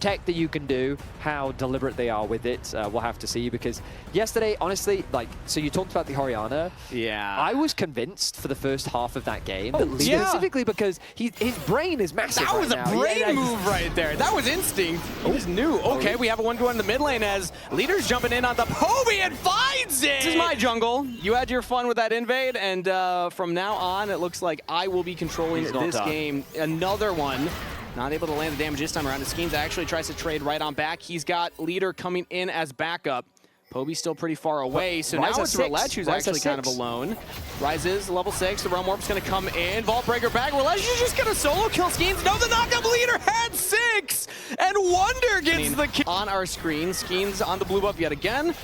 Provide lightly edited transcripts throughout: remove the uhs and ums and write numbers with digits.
tech that you can do, how deliberate they are with it, we'll have to see, because yesterday, honestly, like, so you talked about the Orianna. Yeah. I was convinced for the first half of that game, specifically because his brain is massive. That was right a now. brain move right there. That was instinct. He just knew. Okay, we have a one going in the mid lane as Leader's jumping in on the Peyz and finds it! This is my jungle. You had your fun with that invade, and from now on, it looks like I will be controlling this game. Another one. Not able to land the damage this time around. Schemes actually tries to trade right on back. He's got Leader coming in as backup. Peyz still pretty far away, so now it's Riot who's actually kind of alone. Rise is level 6. The Realm Warp's going to come in. Vault Breaker back. Riot is just going to solo kill Schemes. No, the knockup. Leader had 6! And Wonder gets the kill. On our screen, Schemes on the blue buff yet again.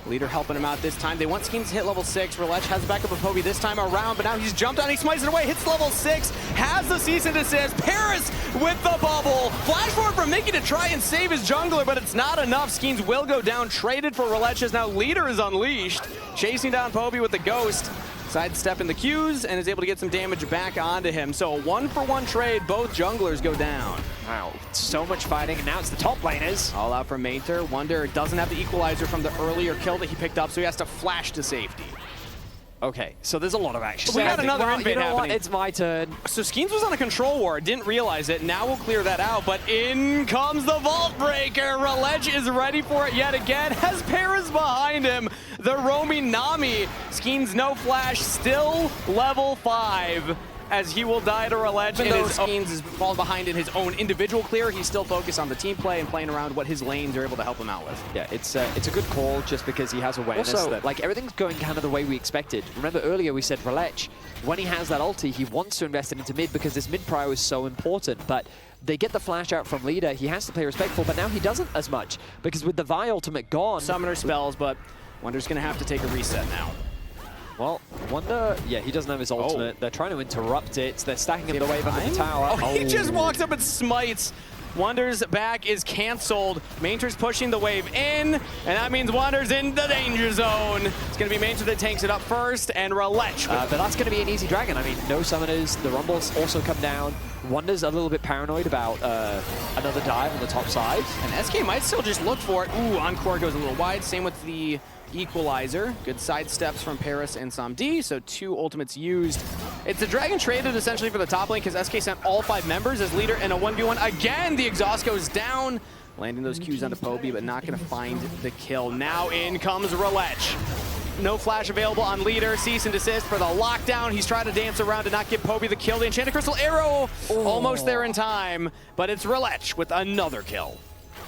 Leader helping him out this time. They want Schemes to hit level 6. Riot has backup of Peyz this time around, but now he's jumped on. He smites it away, hits level 6, has the cease and desist. Peyz with the bubble. Flash forward from Mickey to try and save his jungler, but it's not enough. Schemes will go down, traded for Riot as now Leader is unleashed. Chasing down Peyz with the Ghost. Sidestepping the Qs and is able to get some damage back onto him. So a 1-for-1 trade, both junglers go down. Wow, so much fighting, and now it's the top laners. All out from Mater. Wonder doesn't have the equalizer from the earlier kill that he picked up, so he has to flash to safety. Okay, so there's a lot of action. We got another invade happening. It's my turn. So Schemes was on a control war, didn't realize it. Now we'll clear that out, but in comes the Vault Breaker. Riot is ready for it yet again. Has Peyz behind him. The roaming Nami. Schemes no flash, still level 5. As he will die to Riot. Even though Schemes is falling behind in his own individual clear, he's still focused on the team play and playing around what his lanes are able to help him out with. Yeah, it's a good call just because he has awareness that like everything's going kind of the way we expected. Remember earlier we said Riot, when he has that ulti, he wants to invest it into mid because this mid prio is so important, but they get the flash out from Leader. He has to play respectful, but now he doesn't as much because with the Vi ultimate gone. Summoner spells, but Wonder's going to have to take a reset now. Well, Wonder, yeah, he doesn't have his ultimate. They're trying to interrupt it. They're stacking up the wave under the tower. He just walks up and smites. Wonder's back is canceled. Mater's pushing the wave in, and that means Wonder's in the danger zone. It's going to be Mater that tanks it up first, and Riot. But that's going to be an easy dragon. I mean, no summoners. The Rumbles also come down. Wonder's a little bit paranoid about another dive on the top side. And SK might still just look for it. Ooh, Encore goes a little wide. Same with the equalizer. Good side steps from Peyz and Samdi, so 2 ultimates used. It's a dragon traded essentially for the top lane because SK sent all 5 members as Leader in a 1v1. Again, the exhaust goes down, landing those Qs onto Peyz, but not going to find the kill. Now in comes Riot. No flash available on Leader. Cease and desist for the lockdown. He's trying to dance around to not give Peyz the kill. The Enchanted Crystal Arrow almost there in time, but it's Riot with another kill.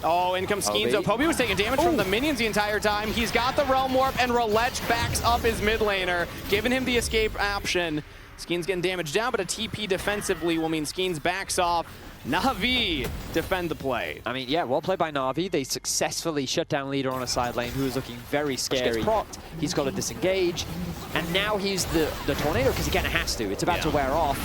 Oh, in comes Schemes. So Peyz was taking damage from the minions the entire time. He's got the Realm Warp, and Riot backs up his mid laner, giving him the escape option. Schemes getting damage down, but a TP defensively will mean Schemes backs off. NAVI defend the play. I mean, yeah, well played by NAVI. They successfully shut down Leader on a side lane who is looking very scary. Gets procced. He's got to disengage, and now he's the tornado because he kind of has to. It's about to wear off.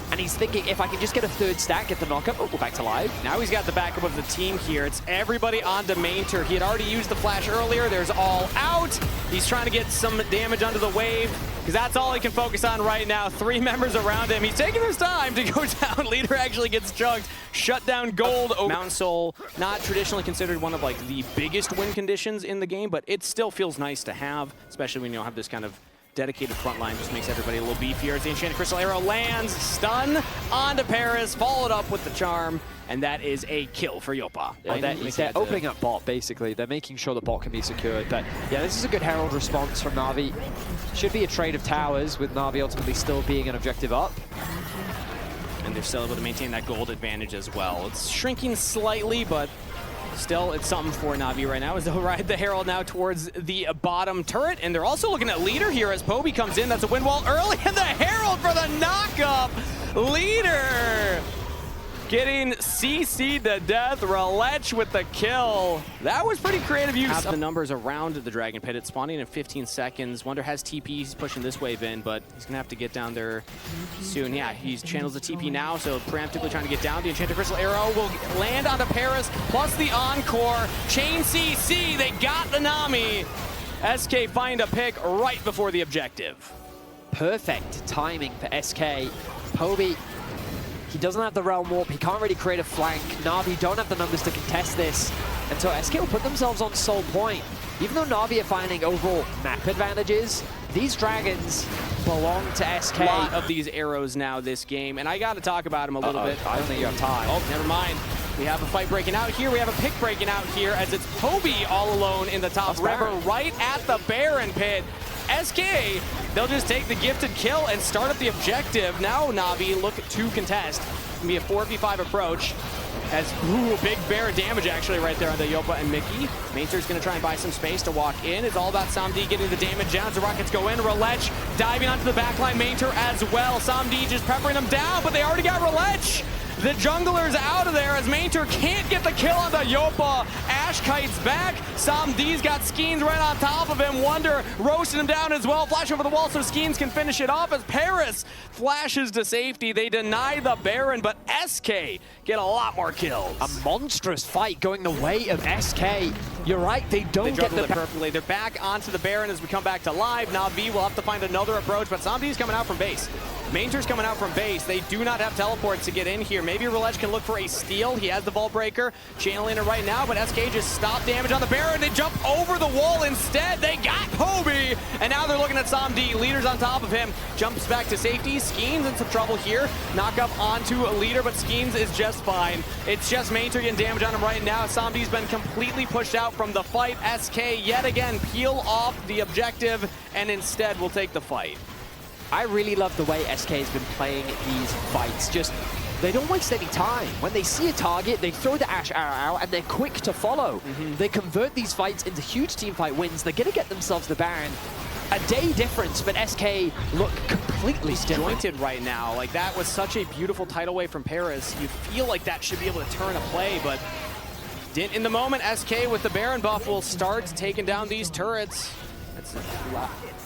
And he's thinking, if I can just get a 3rd stack, get the knockup, oh, back to live. Now he's got the backup of the team here. It's everybody onto Mater. He had already used the flash earlier. There's all out. He's trying to get some damage onto the wave because that's all he can focus on right now. 3 members around him. He's taking his time to go down. Leader actually gets chunked. Shut down gold. Mountain Soul, not traditionally considered one of like the biggest win conditions in the game, but it still feels nice to have, especially when you don't have this kind of dedicated front line. Just makes everybody a little beefier. As the Enchanted Crystal Arrow lands, stun onto Peyz, followed up with the charm, and that is a kill for Yopa. They're opening up bot, basically. They're making sure the bot can be secured. But yeah, this is a good Herald response from NAVI. Should be a trade of towers, with NAVI ultimately still being an objective up. And they're still able to maintain that gold advantage as well. It's shrinking slightly, but still, it's something for NAVI right now as they'll ride the Herald now towards the bottom turret. And they're also looking at Leader here as Peyz comes in. That's a wind wall early, and the Herald for the knockup. Leader getting CC'd to death. Riot with the kill. That was pretty creative use. Have the numbers around the Dragon Pit. It's spawning in 15 seconds. Wonder has TP. He's pushing this wave in, but he's going to have to get down there soon. Yeah, he channels the TP now, so preemptively trying to get down. The Enchanted Crystal Arrow will land onto Peyz, plus the Encore. Chain CC. They got the Nami. SK find a pick right before the objective. Perfect timing for SK. Peyz He doesn't have the Realm Warp. He can't really create a flank. NAVI don't have the numbers to contest this. And so SK will put themselves on sole point. Even though NAVI are finding overall map advantages, these dragons belong to SK. A lot of these arrows now this game, and I got to talk about him a little bit. I don't think you have time. Oh, never mind. We have a fight breaking out here. We have a pick breaking out here as it's Peyz all alone in the top river, right at the Baron pit. SK, they'll just take the gifted kill and start up the objective. Now NAVI look to contest. It's gonna be a 4v5 approach. As, big bear damage actually right there on the Yopa and Mickey. Mainter's gonna try and buy some space to walk in. It's all about Samdi getting the damage down. So Rockets go in. Relech diving onto the backline. Mainter as well. Samdi just peppering them down, but they already got Relech. The jungler's out of there as Mainter can't get the kill on the Yopa. Ash kites back. Samdi's got Skeens right on top of him. Wonder roasting him down as well. Flash over the wall so Skeens can finish it off as Paris flashes to safety. They deny the Baron, but SK get a lot more kills. A monstrous fight going the way of SK. You're right, they don't get the perfectly. They're back onto the Baron as we come back to live. NAVI will have to find another approach, but Samdi's coming out from base. Mainter's coming out from base. They do not have teleports to get in here. Maybe Relech can look for a steal. He has the Vault Breaker channeling it right now, but SK just stopped damage on the Baron. They jump over the wall instead. They got Peyz, and now they're looking at Samdi. Leader's on top of him. Jumps back to safety. Skeens in some trouble here. Knock up onto a Leader, but Skeens is just fine. It's just Mainter getting damage on him right now. Samdi's been completely pushed out from the fight. SK yet again peel off the objective and instead will take the fight. I really love the way SK has been playing these fights. Just, they don't waste any time. When they see a target, they throw the Ash arrow out and they're quick to follow. They convert these fights into huge team fight wins. They're gonna get themselves the Baron. A day difference, but SK look completely disjointed right now. Like, that was such a beautiful tidal wave from Paris. You feel like that should be able to turn a play, but didn't in the moment. SK with the Baron buff will start taking down these turrets.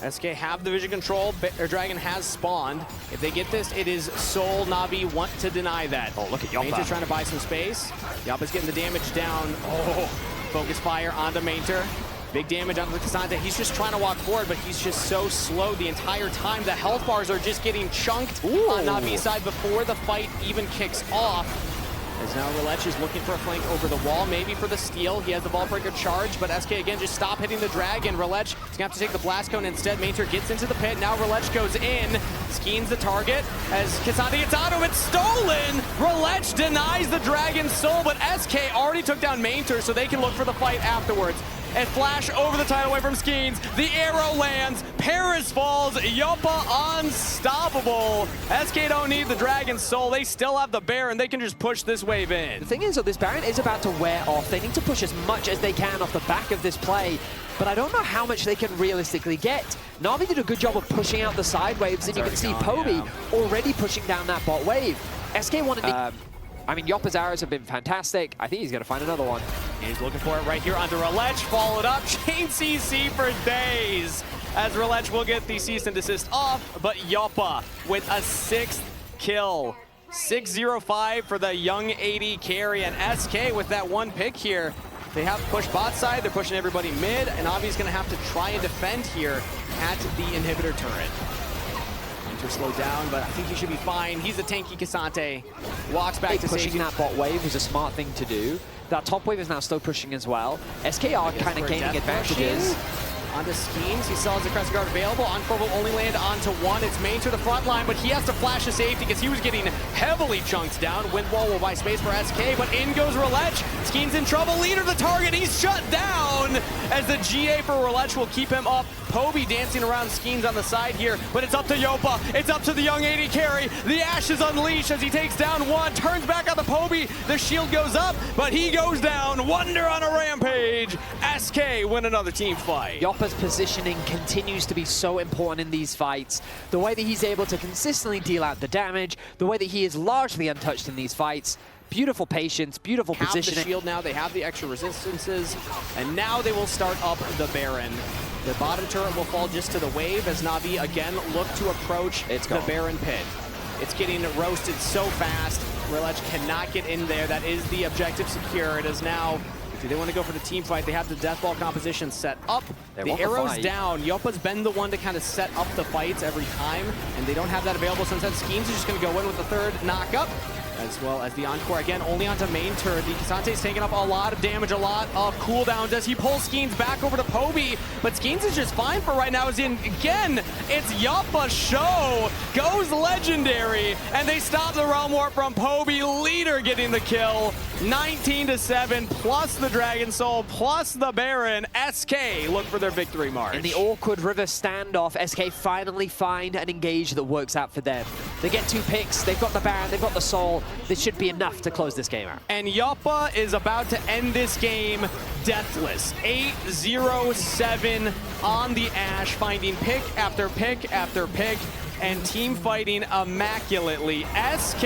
SK have the vision control. Dragon has spawned. If they get this, it is Soul. NAVI want to deny that. Oh, look at Yopa. Mainter's trying to buy some space. Yopa's getting the damage down. Oh, focus fire onto Mainter. Big damage onto the Cassandra. He's just trying to walk forward, but he's just so slow the entire time. The health bars are just getting chunked on NAVI's side before the fight even kicks off. As now Relech is looking for a flank over the wall, maybe for the steal. He has the Vault Breaker charge, but SK again just stop hitting the Dragon. Relech is going to have to take the Blast Cone instead. Mainter gets into the pit. Now Relech goes in, Skeens the target. As Cassandra gets onto him, it's stolen! Relech denies the Dragon's soul, but SK already took down Mainter, so they can look for the fight afterwards. And flash over the tidal wave from Skeens. The arrow lands. Paris falls. Yopa unstoppable. SK don't need the Dragon's soul. They still have the Baron. They can just push this wave in. The thing is, though, this Baron is about to wear off. They need to push as much as they can off the back of this play. But I don't know how much they can realistically get. NAVI did a good job of pushing out the side waves, and you can see Peyz already pushing down that bot wave. SK wanted to... I mean, Yopa's arrows have been fantastic. I think he's going to find another one. He's looking for it right here under Relech. Followed up. Chain CC for days. As Relech will get the cease and desist off, but Yopa with a 6th kill. 6-0-5 for the young AD carry, and SK with that one pick here. They have pushed bot side. They're pushing everybody mid, and Navi's going to have to try and defend here at the inhibitor turret. Slowed down, but I think he should be fine. He's a tanky Cassante. Walks back to pushing safety. that bot wave was a smart thing to do. That top wave is now still pushing as well. SK are kind of gaining advantages. Onto Skeens. He still has the Crescent Guard available. Encore will only land onto one. It's Mainter the front line, but he has to flash to safety because he was getting heavily chunked down. Windwall will buy space for SK, but in goes Relech. Skeens in trouble. Leader the target. He's shut down as the GA for Relech will keep him up. Peyz dancing around Skeens on the side here, but it's up to Yopa. It's up to the young AD carry. The Ash is unleashed as he takes down one. Turns back on the Peyz. The shield goes up, but he goes down. Wonder on a rampage. SK win another team fight. Yopa's positioning continues to be so important in these fights. The way that he's able to consistently deal out the damage, the way that he is largely untouched in these fights. Beautiful patience, beautiful positioning. Have the shield now, they have the extra resistances, and now they will start up the Baron. The bottom turret will fall just to the wave as Navi again look to approach the Baron pit. It's getting roasted so fast. Relech cannot get in there. That is the objective secure. It is now, do they want to go for the team fight? They have the death ball composition set up. The arrow's down. Yopa's been the one to kind of set up the fights every time, and they don't have that available. So instead, Skeens is just going to go in with the third knock up. as well as the Encore. Again, only onto main turret. The Kasante's taking up a lot of damage, a lot of cooldowns as he pulls Skeens back over to Peyz. But Skeens is just fine for right now. As in, again, it's Yappa's show. Goes legendary, and they stop the Realm Warp from Peyz. Leader getting the kill. 19-7, plus the Dragon Soul, plus the Baron. SK look for their victory march. In the awkward river standoff, SK finally find an engage that works out for them. They get 2 picks, they've got the Baron, they've got the Soul. This should be enough to close this game out. And Yappa is about to end this game deathless. 8-0-7 on the Ashe, finding pick after pick after pick, and team fighting immaculately. SK,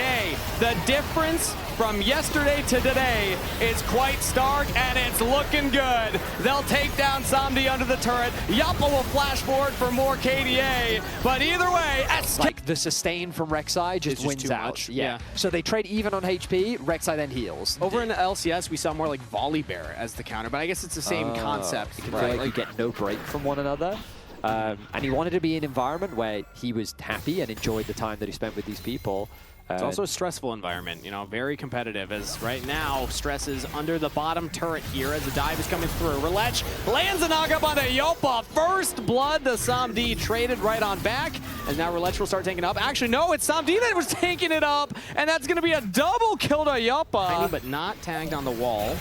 the difference from yesterday to today is quite stark, and it's looking good. They'll take down Samdi under the turret. Yappa will flash forward for more KDA, but either way, SK... Like the sustain from Rek'Sai just wins out. Much. Yeah. So they trade even on HP, Rek'Sai then heals. Over in the LCS, we saw more like Volley Bear as the counter, but I guess it's the same concept. You can feel like you get no break from one another. And he wanted to be in an environment where he was happy and enjoyed the time that he spent with these people. It's also a stressful environment, you know, very competitive, as right now, Stress is under the bottom turret here as the dive is coming through. Relech lands a knock up onto Yappa. First blood, the Samdi traded right on back, and now Relech will start taking it up. Actually, no, it's Samdi that was taking it up, and that's going to be a double kill to Yappa. But not tagged on the wall.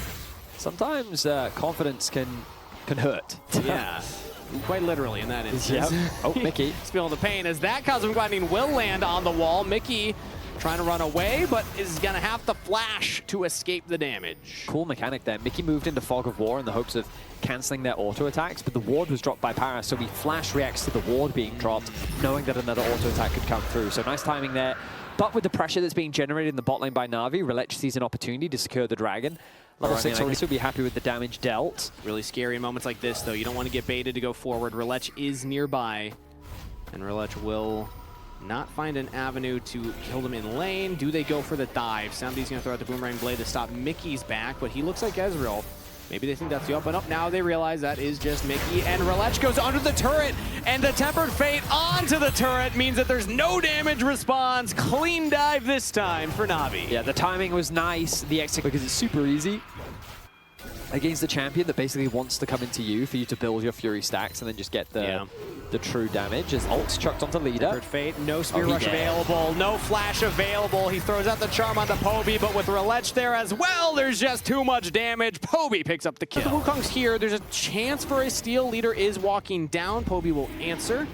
Sometimes confidence can hurt. Yeah. Quite literally in that instance. Yep. Oh, Mickey. He's feeling the pain as that Cosmic Lightning will land on the wall. Mickey trying to run away, but is going to have to flash to escape the damage. Cool mechanic there. Mickey moved into Fog of War in the hopes of cancelling their auto attacks, but the ward was dropped by Paras, so he flash reacts to the ward being dropped, knowing that another auto attack could come through. So nice timing there. But with the pressure that's being generated in the bot lane by Navi, Relech sees an opportunity to secure the Dragon. Level 6 already will be happy with the damage dealt. Really scary in moments like this, though. You don't want to get baited to go forward. Relech is nearby, and Relech will not find an avenue to kill them in lane. Do they go for the dive? Samdi's going to throw out the Boomerang Blade to stop Mickey's back, but he looks like Ezreal. Maybe they think that's the open up. Now they realize that is just Mickey, and Relech goes under the turret, and the Tempered Fate onto the turret means that there's no damage response. Clean dive this time for Navi. Yeah, the timing was nice. The execute, because it's super easy against the champion that basically wants to come into you for you to build your Fury stacks and then just get the true damage. As ult's chucked onto leader. Tempered Fate, no Spear Rush available, no Flash available. He throws out the Charm onto Peyz, but with Relech there as well, there's just too much damage. Peyz picks up the kill. The Wukong's here. There's a chance for a steal. Leader is walking down. Peyz will answer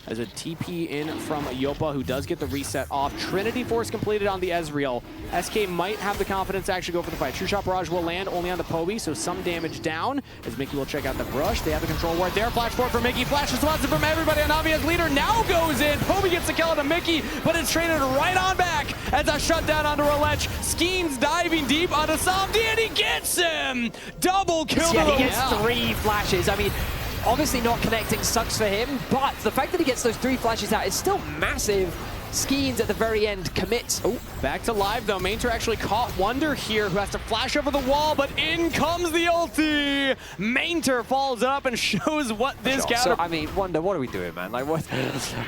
as a TP in from Yappa, who does get the reset off. Trinity Force completed on the Ezreal. SK might have the confidence to actually go for the fight. True Shot Barrage will land only on the Peyz, so some damage down as Mickey will check out the brush. They have the control ward there. Flash forward for Mickey. Flash responsive from everybody. And Navi's leader now goes in. Peyz gets the kill onto Mickey, but it's traded right on back as a shutdown onto Relech. Skeens diving deep onto Samdi, and he gets him! Double kill. Yeah, he gets 3 flashes. I mean, obviously not connecting sucks for him, but the fact that he gets those 3 flashes out is still massive. Skeens at the very end commits. Oh, back to live though. Mainter actually caught Wonder here, who has to flash over the wall, but in comes the ulti. Mainter falls up and shows what this counter. So, I mean, Wonder, what are we doing, man? Like, what?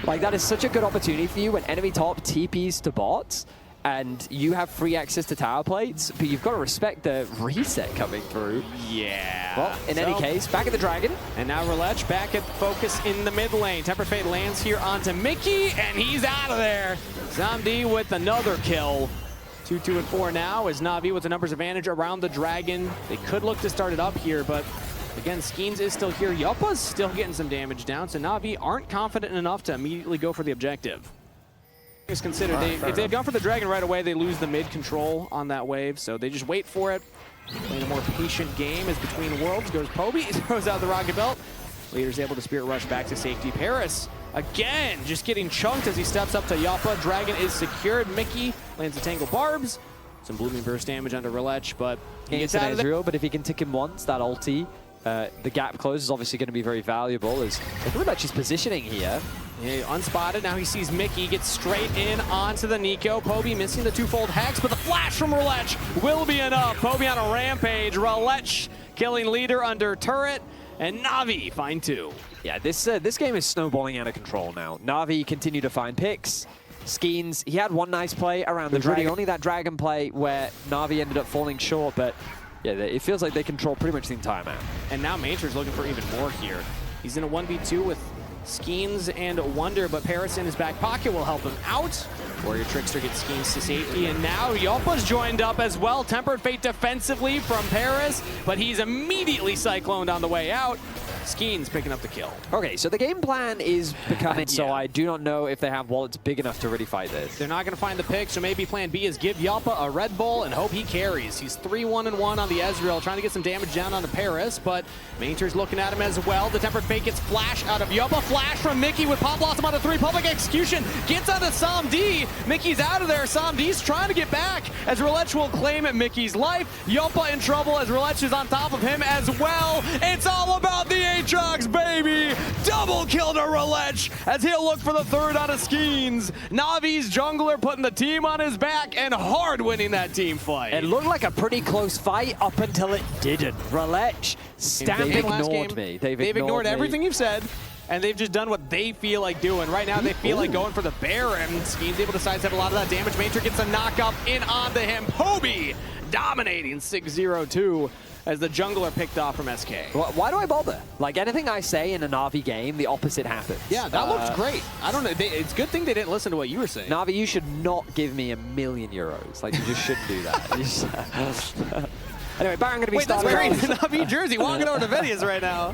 Like, that is such a good opportunity for you when enemy top TPs to bots, and you have free access to tower plates, but you've got to respect the reset coming through. Yeah. Well, in any case, back at the Dragon. And now Relech back at focus in the mid lane. Tempered Fate lands here onto Mickey, and he's out of there. Samdi with another kill. 2-2 and 4 now as Navi with the numbers advantage around the Dragon. They could look to start it up here, but again, Skeens is still here. Yappa's still getting some damage down, so Navi aren't confident enough to immediately go for the objective. Is considered if they had gone for the Dragon right away, they lose the mid control on that wave, so they just wait for it. Playing a more patient game as Between Worlds goes Peyz, throws out the Rocket Belt. Leader's able to Spirit Rush back to safety. Paris, again, just getting chunked as he steps up to Yappa. Dragon is secured. Mickey lands the Tangle Barbs. Some Blooming Burst damage onto Relech, but he gets out of there. But if he can tick him once, that ulti, the gap close is obviously going to be very valuable as Relech's positioning here. Yeah, unspotted, now he sees Mickey, gets straight in onto the Nico. Peyz missing the 2-fold Hex, but the flash from Relech will be enough. Peyz on a rampage. Relech killing leader under turret, and Navi find 2. Yeah, this game is snowballing out of control now. Navi continue to find picks. Skeens, he had one nice play around the dragon. Only that dragon play where Na'Vi ended up falling short, but yeah, it feels like they control pretty much the entire map. And now Major's looking for even more here. He's in a 1v2 with Skeens and Wonder, but Peyz in his back pocket will help him out. Warrior Trickster gets Skeens to safety, and now Yoppa's joined up as well. Tempered Fate defensively from Peyz, but he's immediately cycloned on the way out. Skeens picking up the kill. Okay, so the game plan is becoming, so I do not know if they have wallets big enough to really fight this. They're not going to find the pick, so maybe plan B is give Yoppa a Red Bull and hope he carries. He's 3-1-1 on the Ezreal, trying to get some damage down on the Peyz, but Mainter's looking at him as well. The Tempered Fate gets flash out of Yoppa. Flash from Mickey with Pop Blossom on the 3. Public Execution gets onto Sam D. Mickey's out of there. Sam D's trying to get back as Roulette will claim Mickey's life. Yoppa in trouble as Roulette is on top of him as well. It's all about the Aatrox, baby! Double kill to Roulette as he'll look for the 3rd out of Skeens. Navi's jungler putting the team on his back and hard winning that team fight. It looked like a pretty close fight up until it didn't. Roulette ignored me. They've ignored everything you've said, and they've just done what they feel like doing. Right now, they feel like going for the bear, and Skeens able to sidestep a lot of that damage. Major gets a knock up in onto him. Peyz dominating 6-0-2 as the jungler picked off from SK. Why do I bother? Like, anything I say in a Na'Vi game, the opposite happens. Yeah, that looks great. I don't know. It's a good thing they didn't listen to what you were saying. Na'Vi, you should not give me €1,000,000. Like, you just shouldn't do that. Anyway, Baron going to be starting. Wait, that's great. Na'Vi jersey walking over to Vidius right now.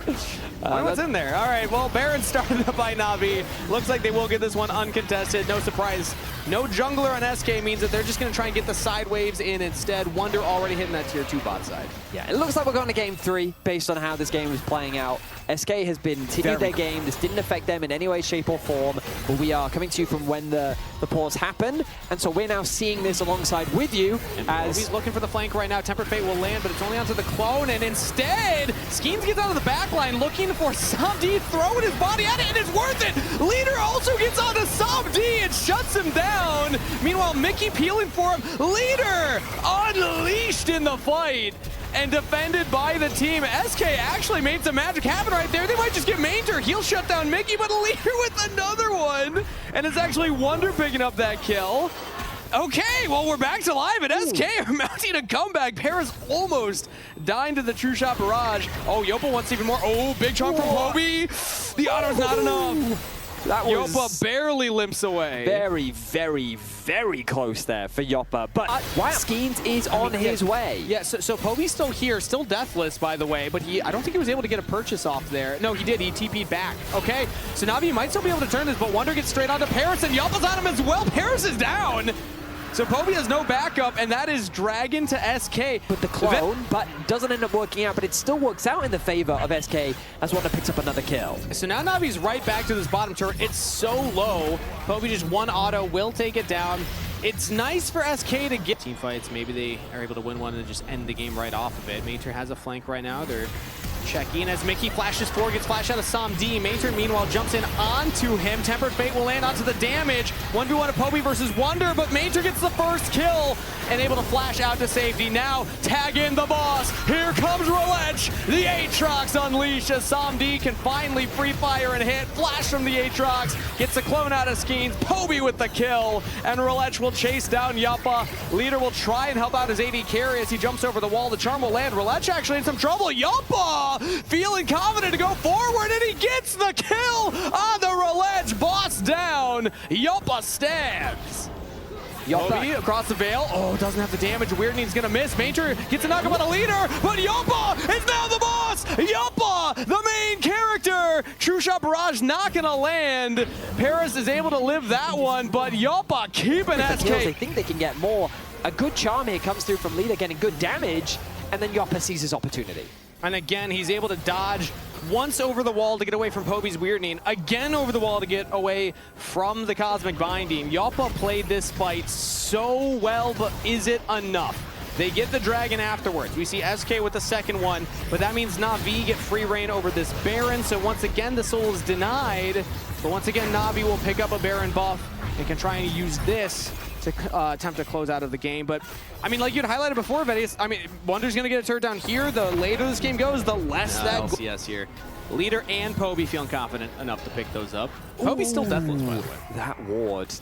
What's in there? All right, well, Baron started up by Na'Vi. Looks like they will get this one uncontested. No surprise. No jungler on SK means that they're just going to try and get the side waves in instead. Wonder already hitting that tier 2 bot side. Yeah, it looks like we're going to game 3 based on how this game is playing out. SK has been continued their game. This didn't affect them in any way, shape, or form. But we are coming to you from when the pause happened. And so we're now seeing this alongside with you as... He's looking for the flank right now. Tempered Fate will land, but it's only onto the clone. And instead, Skeens gets out of the back line looking for Sam D, throwing his body at it, and it's worth it. Leader also gets onto Sam D and shuts him down. Meanwhile, Mickey peeling for him. Leader unleashed in the fight and defended by the team. SK actually made some magic happen right there. They might just get Major. He'll shut down Mickey, but Leader with another one. And it's actually Wonder picking up that kill. Okay, well, we're back to live, and SK are mounting a comeback. Peyz almost dying to the True Shot Barrage. Oh, Yoppa wants even more. Oh, big chunk from Peyz. The auto's not enough. That was Yoppa barely limps away. Very, very, very close there for Yoppa. But Skeens is on his way. Yeah, so Peyz's still here, still deathless, by the way, but I don't think he was able to get a purchase off there. No, he did. He TP'd back. Okay, so Navi might still be able to turn this, but Wonder gets straight onto Peyz, and Yoppa's on him as well. Peyz is down. So Peyz has no backup, and that is Dragon to SK. But the clone doesn't end up working out, but it still works out in the favor of SK as Wonder picks up another kill. So now Navi's right back to this bottom turret. It's so low. Peyz just one auto, will take it down. It's nice for SK to get team fights. Maybe they are able to win one and just end the game right off of it. Mater has a flank right now. They're checking as Mickey flashes forward, gets flashed out of Sam D. Mater, meanwhile, jumps in onto him. Tempered Fate will land onto the damage. 1v1 of Peyz versus Wonder, but Mater gets the first kill and able to flash out to safety. Now, tag in the boss. Here comes Roulette. The Aatrox unleashed as Sam D can finally free fire and hit. Flash from the Aatrox. Gets a clone out of Skeens. Peyz with the kill. And Roulette will chase down Yoppa. Leader will try and help out his AD carry as he jumps over the wall. The charm will land. Roulette actually in some trouble. Yoppa feeling confident to go forward, and he gets the kill on the Roulette. Boss down. Yoppa stabs. Yoppa across the veil. Oh, doesn't have the damage. Weirdning's gonna miss. Major gets a knockup on a Leader, but Yoppa is now the boss! Yoppa, the main character! True Shot Barrage not gonna land. Peyz is able to live that one, but Yoppa keeping SK. They think they can get more. A good charm here comes through from Leader, getting good damage, and then Yoppa sees his opportunity. And again, he's able to dodge once over the wall to get away from Peyz's Weirdning, again over the wall to get away from the Cosmic Binding. Yoppa played this fight so well, but is it enough? They get the Dragon afterwards. We see SK with the second one, but that means Na'Vi get free reign over this Baron, so once again the soul is denied. But once again, Na'Vi will pick up a Baron buff and can try and use this to attempt to close out of the game. But, I mean, like you'd highlighted before, Vidius, I mean, Wonder's going to get a turret down here. The later this game goes, the less that... CS here. Leader and Peyz feeling confident enough to pick those up. Peyz's still deathless, by the way. That ward.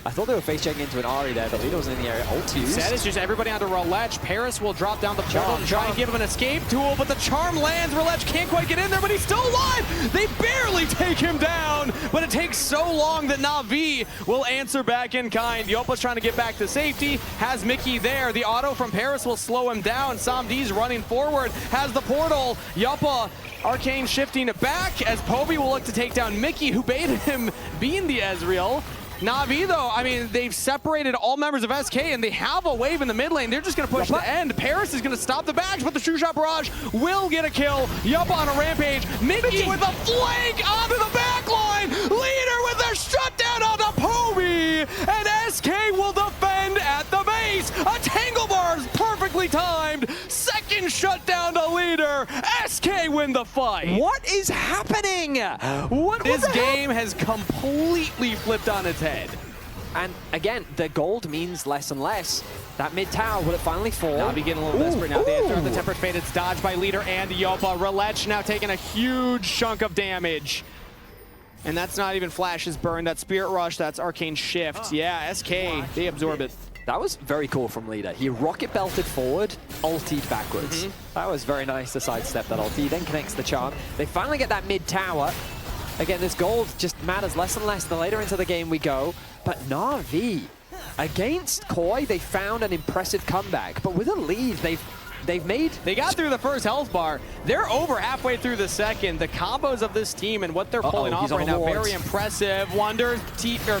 I thought they were face checking into an Ahri there, but Leader was in the area. Ult used. Said it's just everybody onto Rolech. Peyz will drop down the portal and try and give him an escape tool, but the charm lands. Rolech can't quite get in there, but he's still alive. They barely take him down, but it takes so long that NAVI will answer back in kind. Yopa's trying to get back to safety, has Mickey there. The auto from Peyz will slow him down. Samdi's running forward, has the portal. Yopa, Arcane shifting it back as Peyz will look to take down Mickey, who baited him being the Ezreal. NAVI, though, I mean, they've separated all members of SK, and they have a wave in the mid lane. They're just going to push the end. Peyz is going to stop the bash, but the True Shot Barrage will get a kill. Yup on a rampage. Mickey with a flank onto the back line. Leader with a shutdown on the Peyz, and SK will defend at the base. A Tangle Bar is perfectly timed. Second shutdown to Leader. SK win the fight. What is happening? This game has completely flipped on its head. And again, the gold means less and less. That mid tower, will it finally fall? NAVI getting a little desperate now. They throw the Tempered Fate. It's dodged by Leader and Yopa. Rolech now taking a huge chunk of damage. And that's not even Flash's burn. That's Spirit Rush. That's Arcane Shift. Yeah, SK, they absorb it. That was very cool from Leader. He rocket belted forward, ultied backwards. That was very nice to sidestep that ulti. Then connects the charm. They finally get that mid tower. Again, this gold just matters less and less the later into the game we go. But NAVI, against Koi, they found an impressive comeback. But with a lead, they got through the first health bar. They're over halfway through the second. The combos of this team and what they're pulling off right now, very impressive. Wonder's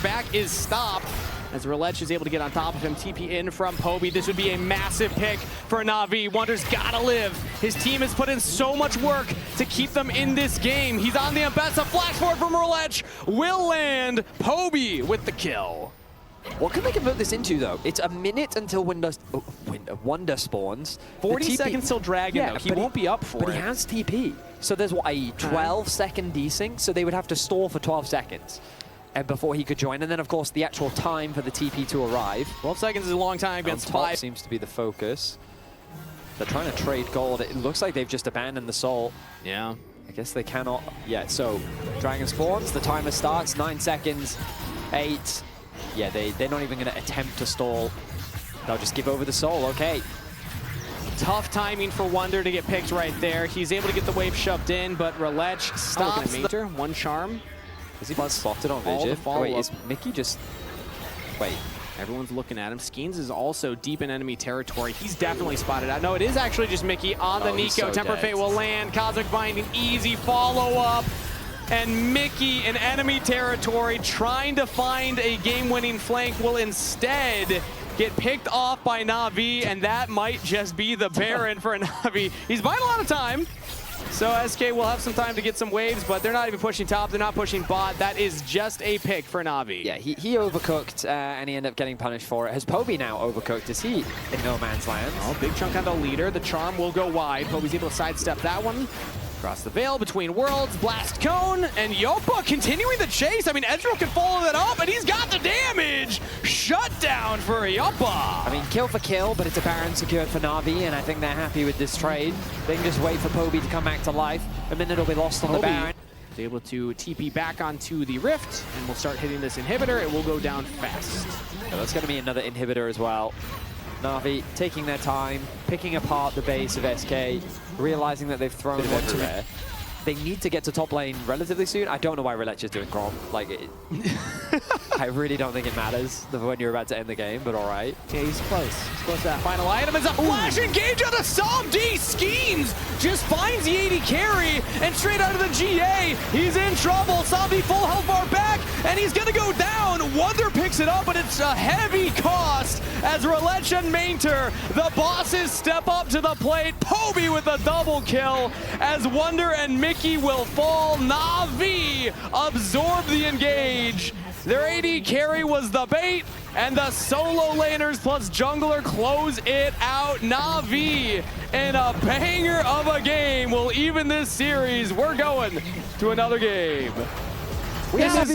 back is stopped as Rolech is able to get on top of him. TP in from Peyz. This would be a massive pick for NAVI. Wonder's gotta live. His team has put in so much work to keep them in this game. He's on the Ambessa. Flash forward from Rolech. Will land. Peyz with the kill. What can they convert this into, though? It's a minute until Wonder spawns. 40 seconds till Dragon, though. He won't be up for it. But he has TP. So there's, what, a 12-second desync? So they would have to stall for 12 seconds before he could join. And then, of course, the actual time for the TP to arrive. 12 seconds is a long time against 5. Seems to be the focus. They're trying to trade gold. It looks like they've just abandoned the soul. Yeah. I guess they cannot yet. So Dragon spawns. The timer starts. 9 seconds. 8. Yeah, they're not even going to attempt to stall. They'll just give over the soul. Okay. Tough timing for Wonder to get picked right there. He's able to get the wave shoved in, but Rolech stops. One charm. Is he spotted on Vision? Wait, is Mickey just... Wait. Everyone's looking at him. Skeens is also deep in enemy territory. He's definitely spotted out. No, it is actually just Mickey on the Nico. So Temper Fate will land. Cosmic Binding, easy follow-up. And Mickey in enemy territory trying to find a game-winning flank will instead get picked off by NAVI, and that might just be the Baron for NAVI. He's buying a lot of time. So SK will have some time to get some waves, but they're not even pushing top. They're not pushing bot. That is just a pick for NAVI. Yeah, he overcooked, and he ended up getting punished for it. Has Peyz now overcooked? Is he in no man's land? Oh, big chunk on the Leader. The charm will go wide. Peyz's able to sidestep that one. Across the veil between worlds, blast cone, and Yopa continuing the chase. I mean, Ezreal can follow that up, and he's got the damage. Shut down for Yopa. I mean, kill for kill, but it's a Baron secured for NAVI, and I think they're happy with this trade. They can just wait for Peyz to come back to life. A minute will be lost on the Baron. Is able to TP back onto the Rift, and we'll start hitting this inhibitor. It will go down fast. Yeah, that's going to be another inhibitor as well. NAVI taking their time, picking apart the base of SK, realizing that they've thrown one to it. They need to get to top lane relatively soon. I don't know why Rolech is doing Grom. Like, I really don't think it matters when you're about to end the game, but all right. Yeah, he's close. He's close to that final item. Is a flash engage on the Samdi. Skeens just finds the 80 carry, and straight out of the GA, he's in trouble. Samdi full health bar back, and he's going to go down. Wonder picks it up, but it's a heavy cost as Rolech and Mainter, the bosses, step up to the plate. Peyz with a double kill as Wonder and Mickey will fall. NAVI absorb the engage. Their AD carry was the bait, and the solo laners plus jungler close it out. NAVI in a banger of a game will even this series. We're going to another game. This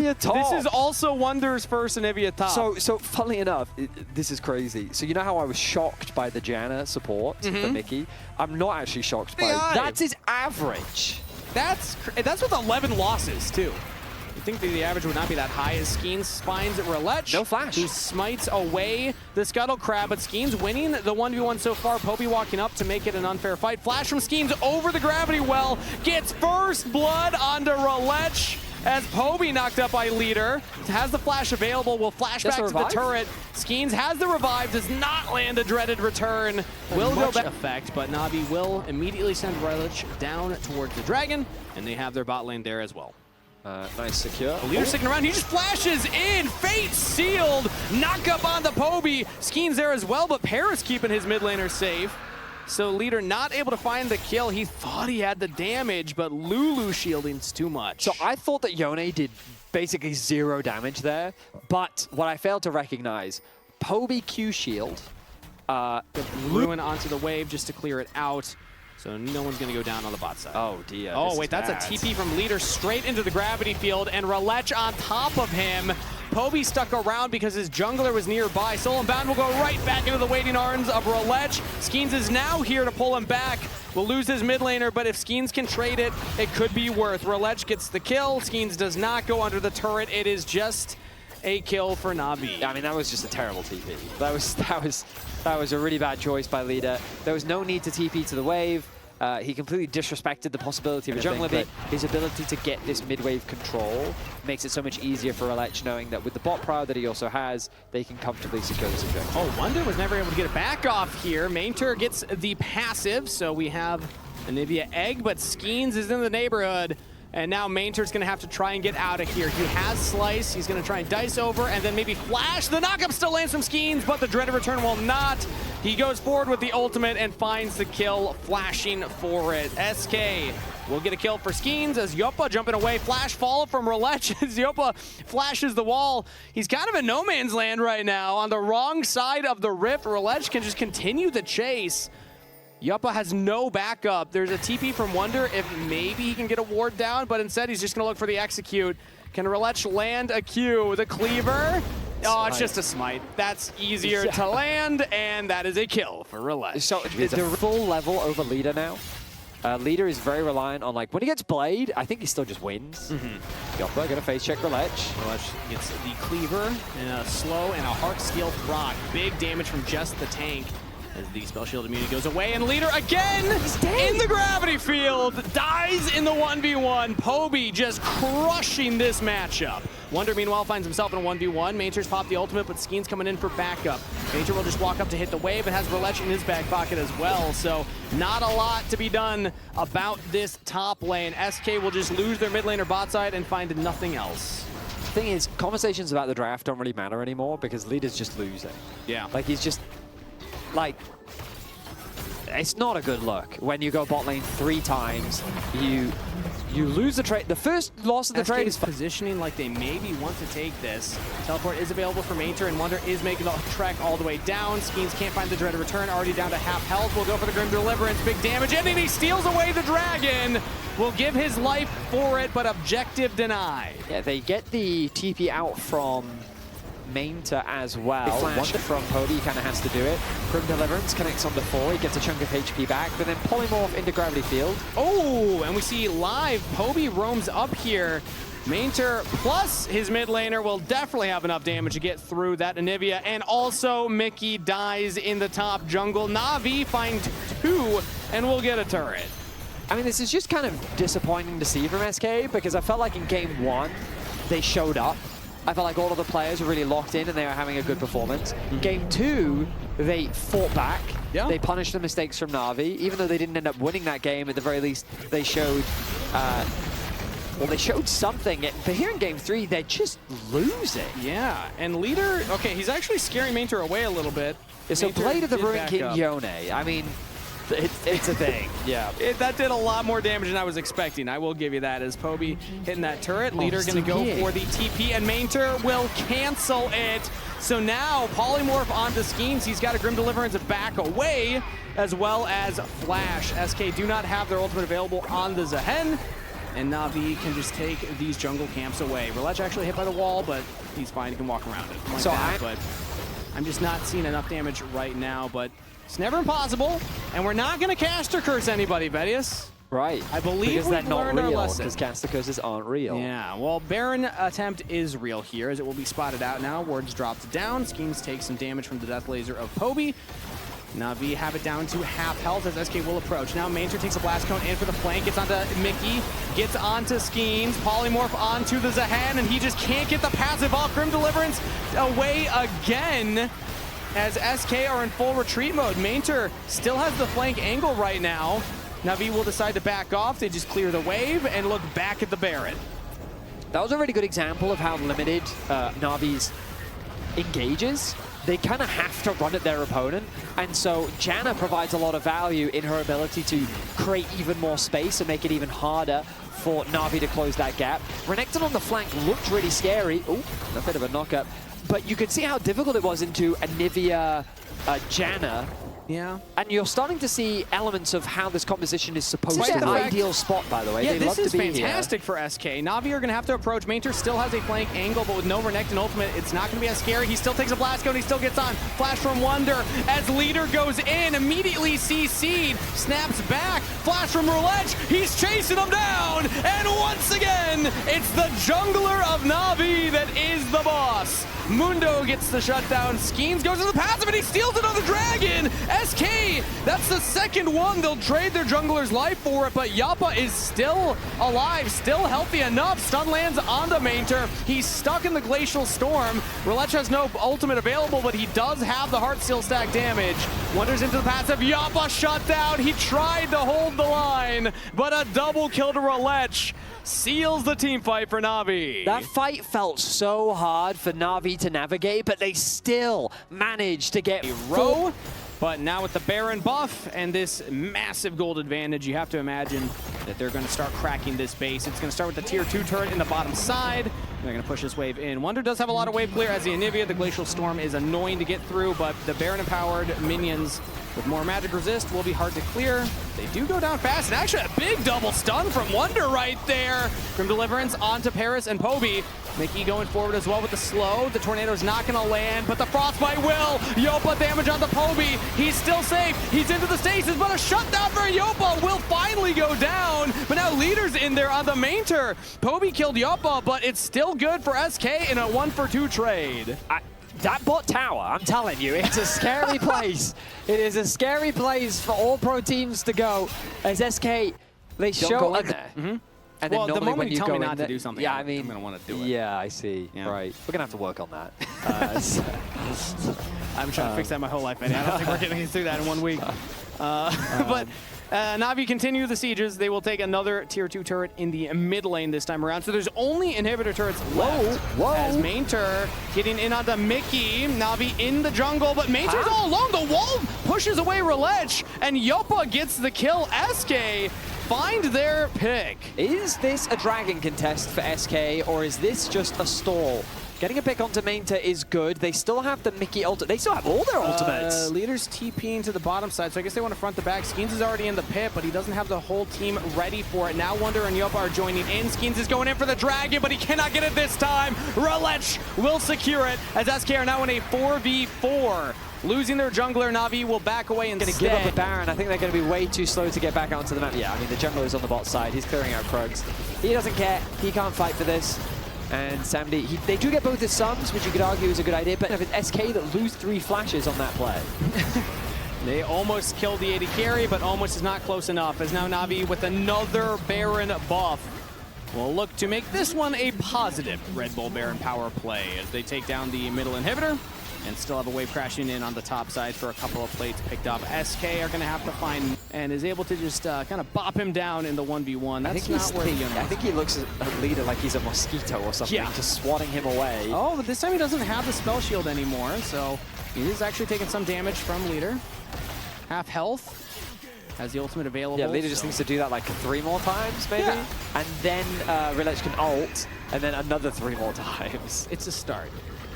is also Wonder's first Onivia top. So funnily enough, this is crazy. So you know how I was shocked by the Janna support for Mickey? I'm not actually shocked by it. That's his average. That's with 11 losses, too. You think the average would not be that high as Skeens finds Riot. No flash. He smites away the Scuttle Crab, but Skeens winning the 1v1 so far. Poby walking up to make it an unfair fight. Flash from Skeens over the gravity well. Gets first blood onto Riot as Poby knocked up by Leader. Has the flash available, will flash back to the turret. Skeens has the revive, does not land a dreaded return. Will go back effect, but NAVI will immediately send Riot down towards the Dragon, and they have their bot lane there as well. Nice secure. Leader sticking around. He just flashes in. Fate sealed. Knock up on the Poby. Skeens there as well, but Peyz keeping his mid laner safe. So Leader not able to find the kill. He thought he had the damage, but Lulu shielding's too much. So I thought that Yone did basically 0 damage there, but what I failed to recognize, Poby Q shield. Ruin onto the wave just to clear it out. So no one's going to go down on the bot side. Oh, dear. Oh, wait, that's a TP from Leader straight into the gravity field, and Riot on top of him. Poby stuck around because his jungler was nearby. Soul Bound will go right back into the waiting arms of Riot. Skeens is now here to pull him back. Will lose his mid laner, but if Skeens can trade it, it could be worth. Riot gets the kill. Skeens does not go under the turret. It is just a kill for NAVI. I mean, that was just a terrible TP. That was a really bad choice by Leader. There was no need to TP to the wave. He completely disrespected the possibility of a jungler pick. His ability to get this mid-wave control makes it so much easier for Riot, knowing that with the bot power that he also has, they can comfortably secure this objective. Oh, Wonder was never able to get it back off here. Mainter gets the passive, so we have Onivia egg, but Skeens is in the neighborhood. And now Mainter's going to have to try and get out of here. He has Slice. He's going to try and dice over and then maybe flash. The knockup still lands from Skeens, but the dreaded return will not. He goes forward with the ultimate and finds the kill, flashing for it. SK will get a kill for Skeens as Yopa jumping away. Flash follow from Riot as Yopa flashes the wall. He's kind of in no man's land right now. On the wrong side of the rift, Riot can just continue the chase. Yopa has no backup. There's a TP from Wonder if maybe he can get a ward down, but instead he's just going to look for the execute. Can Riot land a Q? The cleaver? Oh, it's just a smite. That's easier to land, and that is a kill for Riot. So the full level over Leader now. Leader is very reliant on, like, when he gets Blade, I think he still just wins. Yopa gonna face check Riot. Riot gets the cleaver and a slow and a heart steel proc. Big damage from just the tank. As the spell shield immunity goes away, and Leader again in the gravity field dies in the 1v1. Poby just crushing this matchup. Wonder meanwhile finds himself in a 1v1. Mainter's popped the ultimate, but Skeens coming in for backup. Mainter will just walk up to hit the wave and has Riot in his back pocket as well. So not a lot to be done about this top lane. SK will just lose their mid laner bot side and find nothing else. The thing is, conversations about the draft don't really matter anymore because Leader's just losing. Yeah. Like, he's just... Like, it's not a good look when you go bot lane 3 times. You lose the trade. The first loss of the trade is positioning like they maybe want to take this. Teleport is available for Mainter, and Wonder is making the trek all the way down. Skeens can't find the dreaded return, already down to half health. Will go for the Grim Deliverance, big damage, and then he steals away the dragon. Will give his life for it, but objective denied. Yeah, they get the TP out from Mainter as well. Wonder from Poby, he kind of has to do it. Grim Deliverance connects on the 4, he gets a chunk of HP back, but then Polymorph into Gravity Field. Oh, and we see live, Poby roams up here. Mainter plus his mid laner will definitely have enough damage to get through that Onivia, and also Mickey dies in the top jungle. NAVI find 2 and will get a turret. I mean, this is just kind of disappointing to see from SK because I felt like in game 1, they showed up. I felt like all of the players were really locked in and they were having a good performance. Game 2, they fought back. Yeah. They punished the mistakes from NAVI. Even though they didn't end up winning that game, at the very least, they showed, well, they showed something. But here in game 3, they're just losing. Yeah, and Leader, okay, he's actually scaring Mainter away a little bit. Yeah, so Blade of the Ruin King Yone, I mean, it's a thing. Yeah. That did a lot more damage than I was expecting. I will give you that as Poby hitting that turret. Leader going to go for the TP, and Mainter will cancel it. So now Polymorph onto Skeens. He's got a Grim Deliverance back away, as well as Flash. SK do not have their ultimate available on the Zehen, and NAVI can just take these jungle camps away. Riot actually hit by the wall, but he's fine. He can walk around it. Like so but I'm just not seeing enough damage right now, but it's never impossible, and we're not going to caster curse anybody, Vedius. Right. I believe because they're not learned our real, lesson. because caster curses aren't real. Yeah, well, Baron attempt is real here, as it will be spotted out now. Wards dropped down. Schemes take some damage from the death laser of Peyz. NAVI have it down to half health as SK will approach. Now Mainter takes a blast cone in for the flank, gets onto Mickey, gets onto Schemes, polymorph onto the Zahan, and he just can't get the passive off. Grim Deliverance away again as SK are in full retreat mode. Mainter still has the flank angle right now. NAVI will decide to back off. They just clear the wave and look back at the Baron. That was a really good example of how limited NAVI's engages. They kind of have to run at their opponent, and so Janna provides a lot of value in her ability to create even more space and make it even harder for NAVI to close that gap. Renekton on the flank looked really scary. Ooh, a bit of a knock-up. But you could see how difficult it was into Onivia, Janna. Yeah. And you're starting to see elements of how this composition is supposed to be. Ideal spot, by the way. Yeah, they this love is to be fantastic for SK. NAVI are going to have to approach. Mainter still has a flank angle, but with no Renekton ultimate, it's not going to be as scary. He still takes a blast cone. He still gets on. Flash from Wonder as Leader goes in, immediately CC'd, snaps back. Flash from Roulette. He's chasing him down. And once again, it's the jungler of NAVI that is the boss. Mundo gets the shutdown. Schemes goes to the passive, and he steals another dragon. SK, that's the second one. They'll trade their jungler's life for it, but Yappa is still alive, still healthy enough. Stun lands onto Mainter. He's stuck in the Glacial Storm. Roulette has no ultimate available, but he does have the Heartsteel stack damage. Wanders into the passive. Yappa shut down. He tried to hold the line, but a double kill to Roulette seals the team fight for NAVI. That fight felt so hard for NAVI to navigate, but they still managed to get a row. But now with the Baron buff and this massive gold advantage, you have to imagine that they're going to start cracking this base. It's going to start with the tier 2 turret in the bottom side. They're going to push this wave in. Wonder does have a lot of wave clear as the Onivia. The Glacial Storm is annoying to get through, but the Baron-empowered minions with more magic resist will be hard to clear. They do go down fast, and actually a big double stun from Wonder right there. Grim Deliverance onto Paris and Peyz. Mickey going forward as well with the slow. The Tornado's not going to land, but the Frostbite will. Yopa damage onto Peyz. He's still safe. He's into the stasis, but a shutdown for Yopa will finally go down. But now Leader's in there on the Mainter. Peyz killed Yopa, but it's still good for SK in a 1-for-2 trade. That bot tower, I'm telling you, it's a scary place. It is a scary place for all pro teams to go. As SK, they show in there. And then well, the moment you tell me not to do something, yeah, I mean, I'm going to want to do it. Yeah, I see. Yeah. Right. We're going to have to work on that. I'm trying to fix that my whole life, man. I don't think we're getting through that in 1 week. But NAVI continue the sieges. They will take another tier 2 turret in the mid lane this time around. So there's only inhibitor turrets left. As Mainter getting in onto Mickey. NAVI in the jungle, but Mainter's all alone. The wall pushes away Roulette, and Yopa gets the kill. SK find their pick. Is this a dragon contest for SK, or is this just a stall? Getting a pick onto Mainter is good. They still have the Mickey ultimate. They still have all their ultimates. Leader's TPing to the bottom side, so I guess they want to front the back. Skeens is already in the pit, but he doesn't have the whole team ready for it. Now Wonder and Yopa are joining in. Skeens is going in for the dragon, but he cannot get it this time. Roulette will secure it as SK are now in a 4v4. Losing their jungler, NAVI will back away instead. Going to give up a Baron. I think they're going to be way too slow to get back onto the map. Yeah, I mean, the jungler is on the bot side. He's clearing out Krugs. He doesn't care. He can't fight for this. And Samdi, they do get both his sums, which you could argue is a good idea, but if it's SK that lose 3 flashes on that play. They almost killed the AD carry, but almost is not close enough, as now NAVI with another Baron buff will look to make this one a positive Red Bull Baron power play as they take down the middle inhibitor and still have a wave crashing in on the top side for a couple of plates picked up. SK are going to have to find and is able to just kind of bop him down in the 1v1. That's not where I think he looks at Leader like he's a mosquito or something, just swatting him away. Oh, but this time he doesn't have the spell shield anymore, so he is actually taking some damage from Leader. Half health. Has the ultimate available. Yeah, Leader just needs to do that like 3 more times, maybe? Yeah. And then Roulette can ult, and then another 3 more times. It's a start,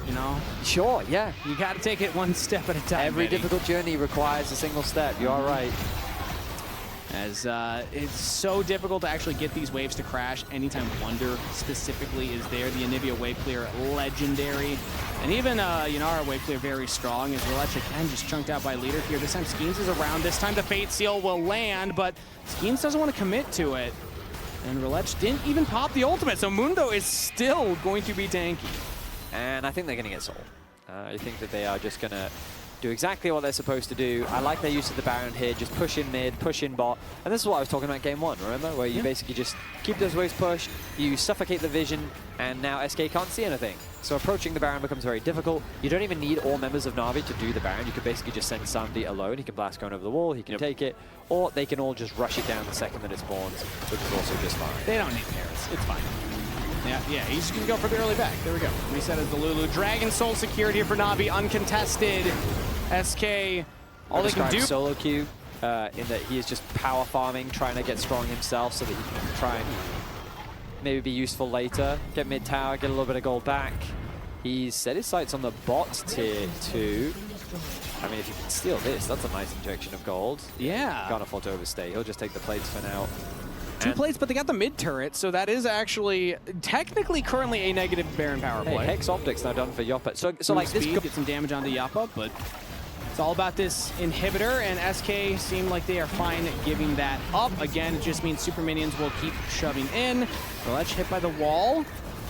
you know? Sure, yeah. You got to take it one step at a time. Every difficult journey requires a single step. You are right. as it's so difficult to actually get these waves to crash anytime Wonder specifically is there. The Onivia wave clear, legendary. And even Yanara wave clear, very strong, as LeLec again just chunked out by leader here. This time Skeens is around. This time the Fate Seal will land, but Skeens doesn't want to commit to it. And LeLec didn't even pop the ultimate, so Mundo is still going to be tanky. And I think they're going to get sold. I think that they are just going to do exactly what they're supposed to do. I like their use of the Baron here, just push in mid, push in bot. And this is what I was talking about game one, remember? Where you basically just keep those waves pushed, you suffocate the vision, and now SK can't see anything. So approaching the Baron becomes very difficult. You don't even need all members of NAVI to do the Baron. You could basically just send Sandy alone. He can blast going over the wall, he can take it, or they can all just rush it down the second that it spawns, which is also just fine. They don't need Peyz, it's fine. Yeah, he's just gonna go for the early back. There we go. Reset as the Lulu. Dragon Soul secured here for NAVI, uncontested. SK, all they can do. Solo queue in that he is just power farming, trying to get strong himself so that he can try and maybe be useful later. Get mid tower, get a little bit of gold back. He's set his sights on the bot tier 2. I mean, if you can steal this, that's a nice injection of gold. Yeah. Can't afford to overstay. He'll just take the plates for now. 2 plates, but they got the mid turret, so that is actually technically currently a negative Baron power play. Hex Optics now done for Yoppa. So like speed, get some damage on the Yoppa, but it's all about this inhibitor, and SK seem like they are fine giving that up. Again, it just means super minions will keep shoving in. LeLec hit by the wall,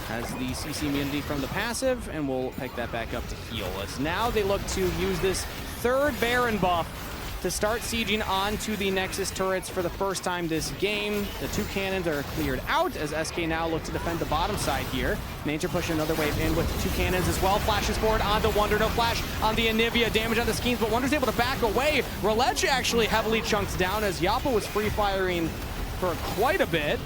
has the CC immunity from the passive, and we'll pick that back up to heal. As now they look to use this 3rd Baron buff to start sieging onto the Nexus turrets for the first time this game. The 2 cannons are cleared out as SK now look to defend the bottom side here. Nature pushing another wave in with 2 cannons as well. Flashes forward onto Wonder. No flash on the Onivia. Damage on the Skeens, but Wonder's able to back away. LeLec actually heavily chunks down as Yoppa was free firing for quite a bit.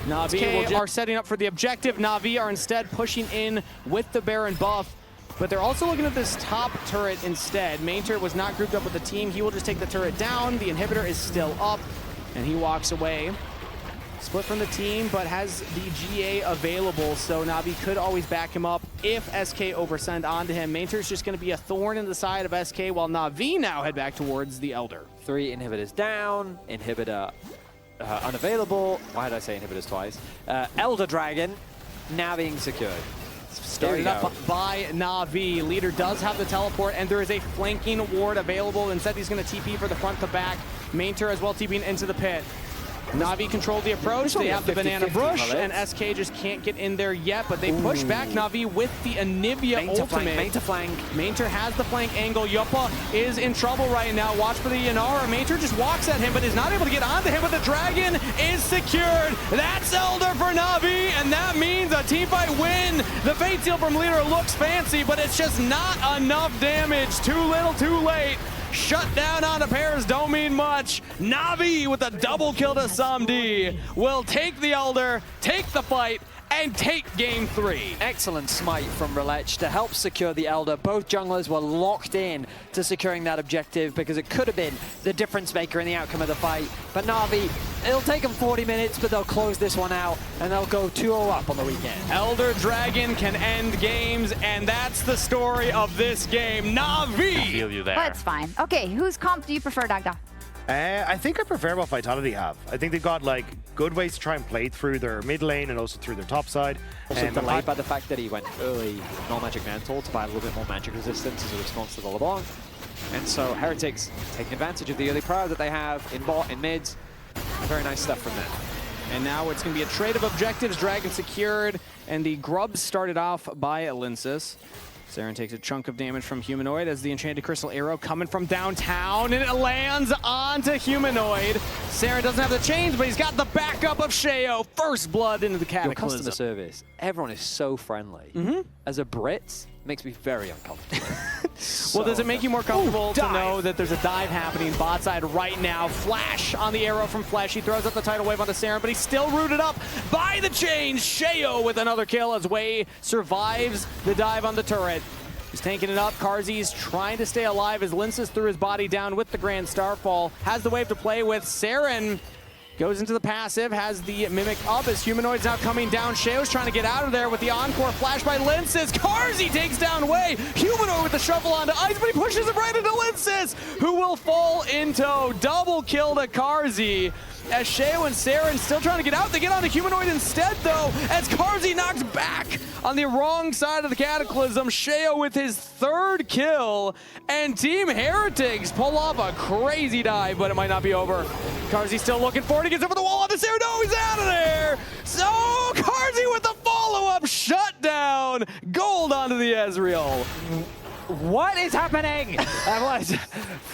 NAVI are setting up for the objective. NAVI are instead pushing in with the Baron buff. But they're also looking at this top turret instead. Main turret was not grouped up with the team. He will just take the turret down. The inhibitor is still up, and he walks away. Split from the team, but has the GA available, so NAVI could always back him up if SK oversend onto him. Main turret's just going to be a thorn in the side of SK, while NAVI now head back towards the Elder. 3 inhibitors down, inhibitor unavailable. Why did I say inhibitors twice? Elder Dragon now being secured. Started up by NAVI. Leader does have the teleport, and there is a flanking ward available. Instead, he's going to TP for the front to back. Main turret as well TPing into the pit. NAVI controlled the approach. They have the banana brush, and SK just can't get in there yet, but they push back NAVI with the Onivia ultimate. Main to flank. Mainter has the flank angle. Yoppa is in trouble right now. Watch for the Yanara. Mainter just walks at him, but is not able to get onto him, but the Dragon is secured. That's Elder for NAVI, and that means a teamfight win. The Fate Seal from Leader looks fancy, but it's just not enough damage. Too little, too late. Shut down on the Peyz don't mean much. NAVI with a double kill to Samdi will take the Elder, take the fight, and take game 3. Excellent smite from LeLec to help secure the Elder. Both junglers were locked in to securing that objective because it could have been the difference maker in the outcome of the fight. But NAVI, it'll take them 40 minutes, but they'll close this one out and they'll go 2-0 up on the weekend. Elder Dragon can end games, and that's the story of this game. NAVI! I feel you there. That's fine. Okay, whose comp do you prefer, Dagda? I think I prefer what Vitality have. I think they've got like good ways to try and play through their mid lane and also through their top side. Also delayed by the fact that he went early non-magic mantle to buy a little bit more magic resistance as a response to the LeBlanc. And so Heretics taking advantage of the early power that they have in bot, in mids. Very nice stuff from them. And now it's going to be a trade of objectives. Dragon secured, and the Grubs started off by Linsis. Saren takes a chunk of damage from Humanoid as the Enchanted Crystal Arrow coming from downtown, and it lands onto Humanoid. Saren doesn't have the chains, but he's got the backup of Sheo. First blood into the Cataclysm. Your customer service, everyone is so friendly. As a Brit, makes me very uncomfortable. Well, does it make you more comfortable to know that there's a dive happening bot side right now? Flash on the arrow from Flash. He throws up the tidal wave onto Saren, but he's still rooted up by the chains. Sheo with another kill as Wei survives the dive on the turret. He's tanking it up. Karzi's trying to stay alive as Linsis threw his body down with the Grand Starfall. Has the wave to play with. Saren Goes into the passive, has the Mimic up as Humanoid's now coming down. Sheo's trying to get out of there with the Encore flash by Linces. Carzzy takes down Wei. Humanoid with the shovel onto ice, but he pushes it right into Linces, who will fall in tow. Double kill to Carzzy. As Sheo and Saren still trying to get out. They get onto Humanoid instead, though, as Carzzy knocks back on the wrong side of the Cataclysm. Sheo with his 3rd kill, and Team Heretics pull off a crazy dive, but it might not be over. Carzzy still looking for it. He gets over the wall on the Saren. No, he's out of there. So Carzzy with the follow-up shutdown. Gold onto the Ezreal. What is happening? That was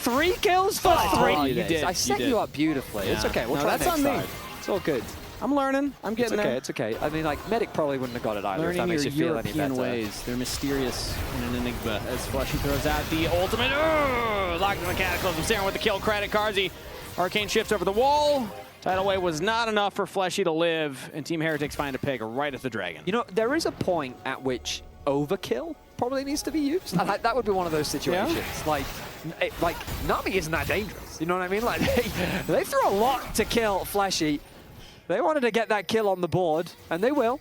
3 kills for 3. Oh, you did. I set you up beautifully. Yeah. It's okay. We'll try that's next on me. time. It's all good. I'm learning. I'm getting there. It's okay. I mean, like, Medic probably wouldn't have got it either. Learning if that makes you feel European any better. ways. They're mysterious and an enigma as Fleshy throws out the ultimate. Locked in the Cataclysm. Saren with the kill credit. Carzzy. Arcane shifts over the wall. Tidal Wave was not enough for Fleshy to live, and Team Heretics find a pick right at the dragon. You know, there is a point at which overkill probably needs to be used. And that would be one of those situations. Yeah? Like NAVI isn't that dangerous. You know what I mean? Like they threw a lot to kill Fleshy. They wanted to get that kill on the board, and they will.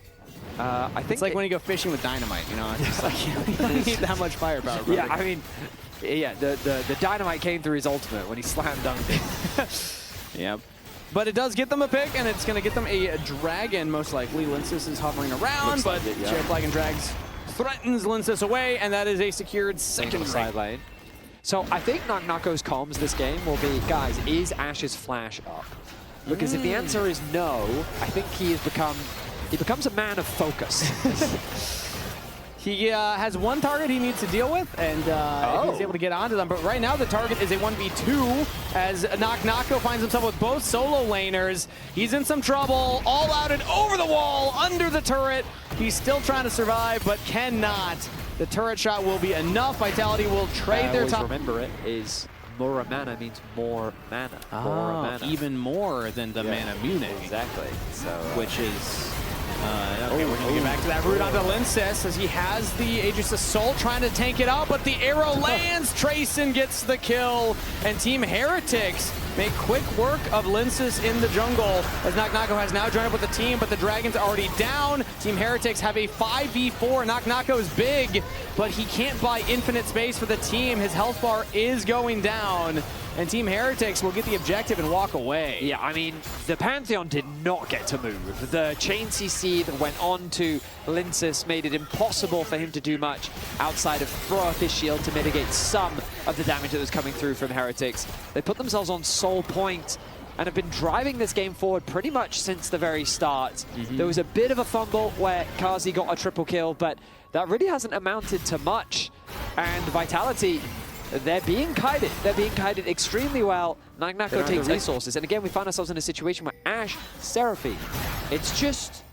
I think it's like when you go fishing with dynamite. You know, it's like you don't need that much firepower. Brother. Yeah, I mean, yeah, the dynamite came through his ultimate when he slam dunked it. Yep. But it does get them a pick, and it's going to get them a dragon, most likely. Linces is hovering around, but Share Flag and Drags threatens Linces away, and that is a secured second side lane. So I think Nako's comms this game will be, guys, is Ash's flash up? Because if the answer is no, I think he becomes a man of focus. He has one target he needs to deal with, and if he's able to get onto them. But right now the target is a 1v2 as Nako finds himself with both solo laners. He's in some trouble, all out and over the wall, under the turret. He's still trying to survive, but cannot. The turret shot will be enough. Vitality will trade their top. Remember it is more mana means more mana. More mana. Even more than the mana Munich. Exactly. So, which is... okay, we're going to get back to that root onto Linces as he has the Aegis Assault trying to tank it out, but the arrow lands. Trayson gets the kill, and Team Heretics make quick work of Linces in the jungle as Nako has now joined up with the team, but the Dragon's already down. Team Heretics have a 5v4. Nako is big, but he can't buy infinite space for the team. His health bar is going down, and Team Heretics will get the objective and walk away. Yeah, I mean, the Pantheon did not get to move. The chain CC that went on to Linces made it impossible for him to do much outside of throw up his shield to mitigate some of the damage that was coming through from Heretics. They put themselves on sole point and have been driving this game forward pretty much since the very start. There was a bit of a fumble where Carzzy got a triple kill, but that really hasn't amounted to much. And Vitality, they're being guided. They're being guided extremely well. Nako takes resources. And again, we find ourselves in a situation where Ashe, Seraphine, it's just,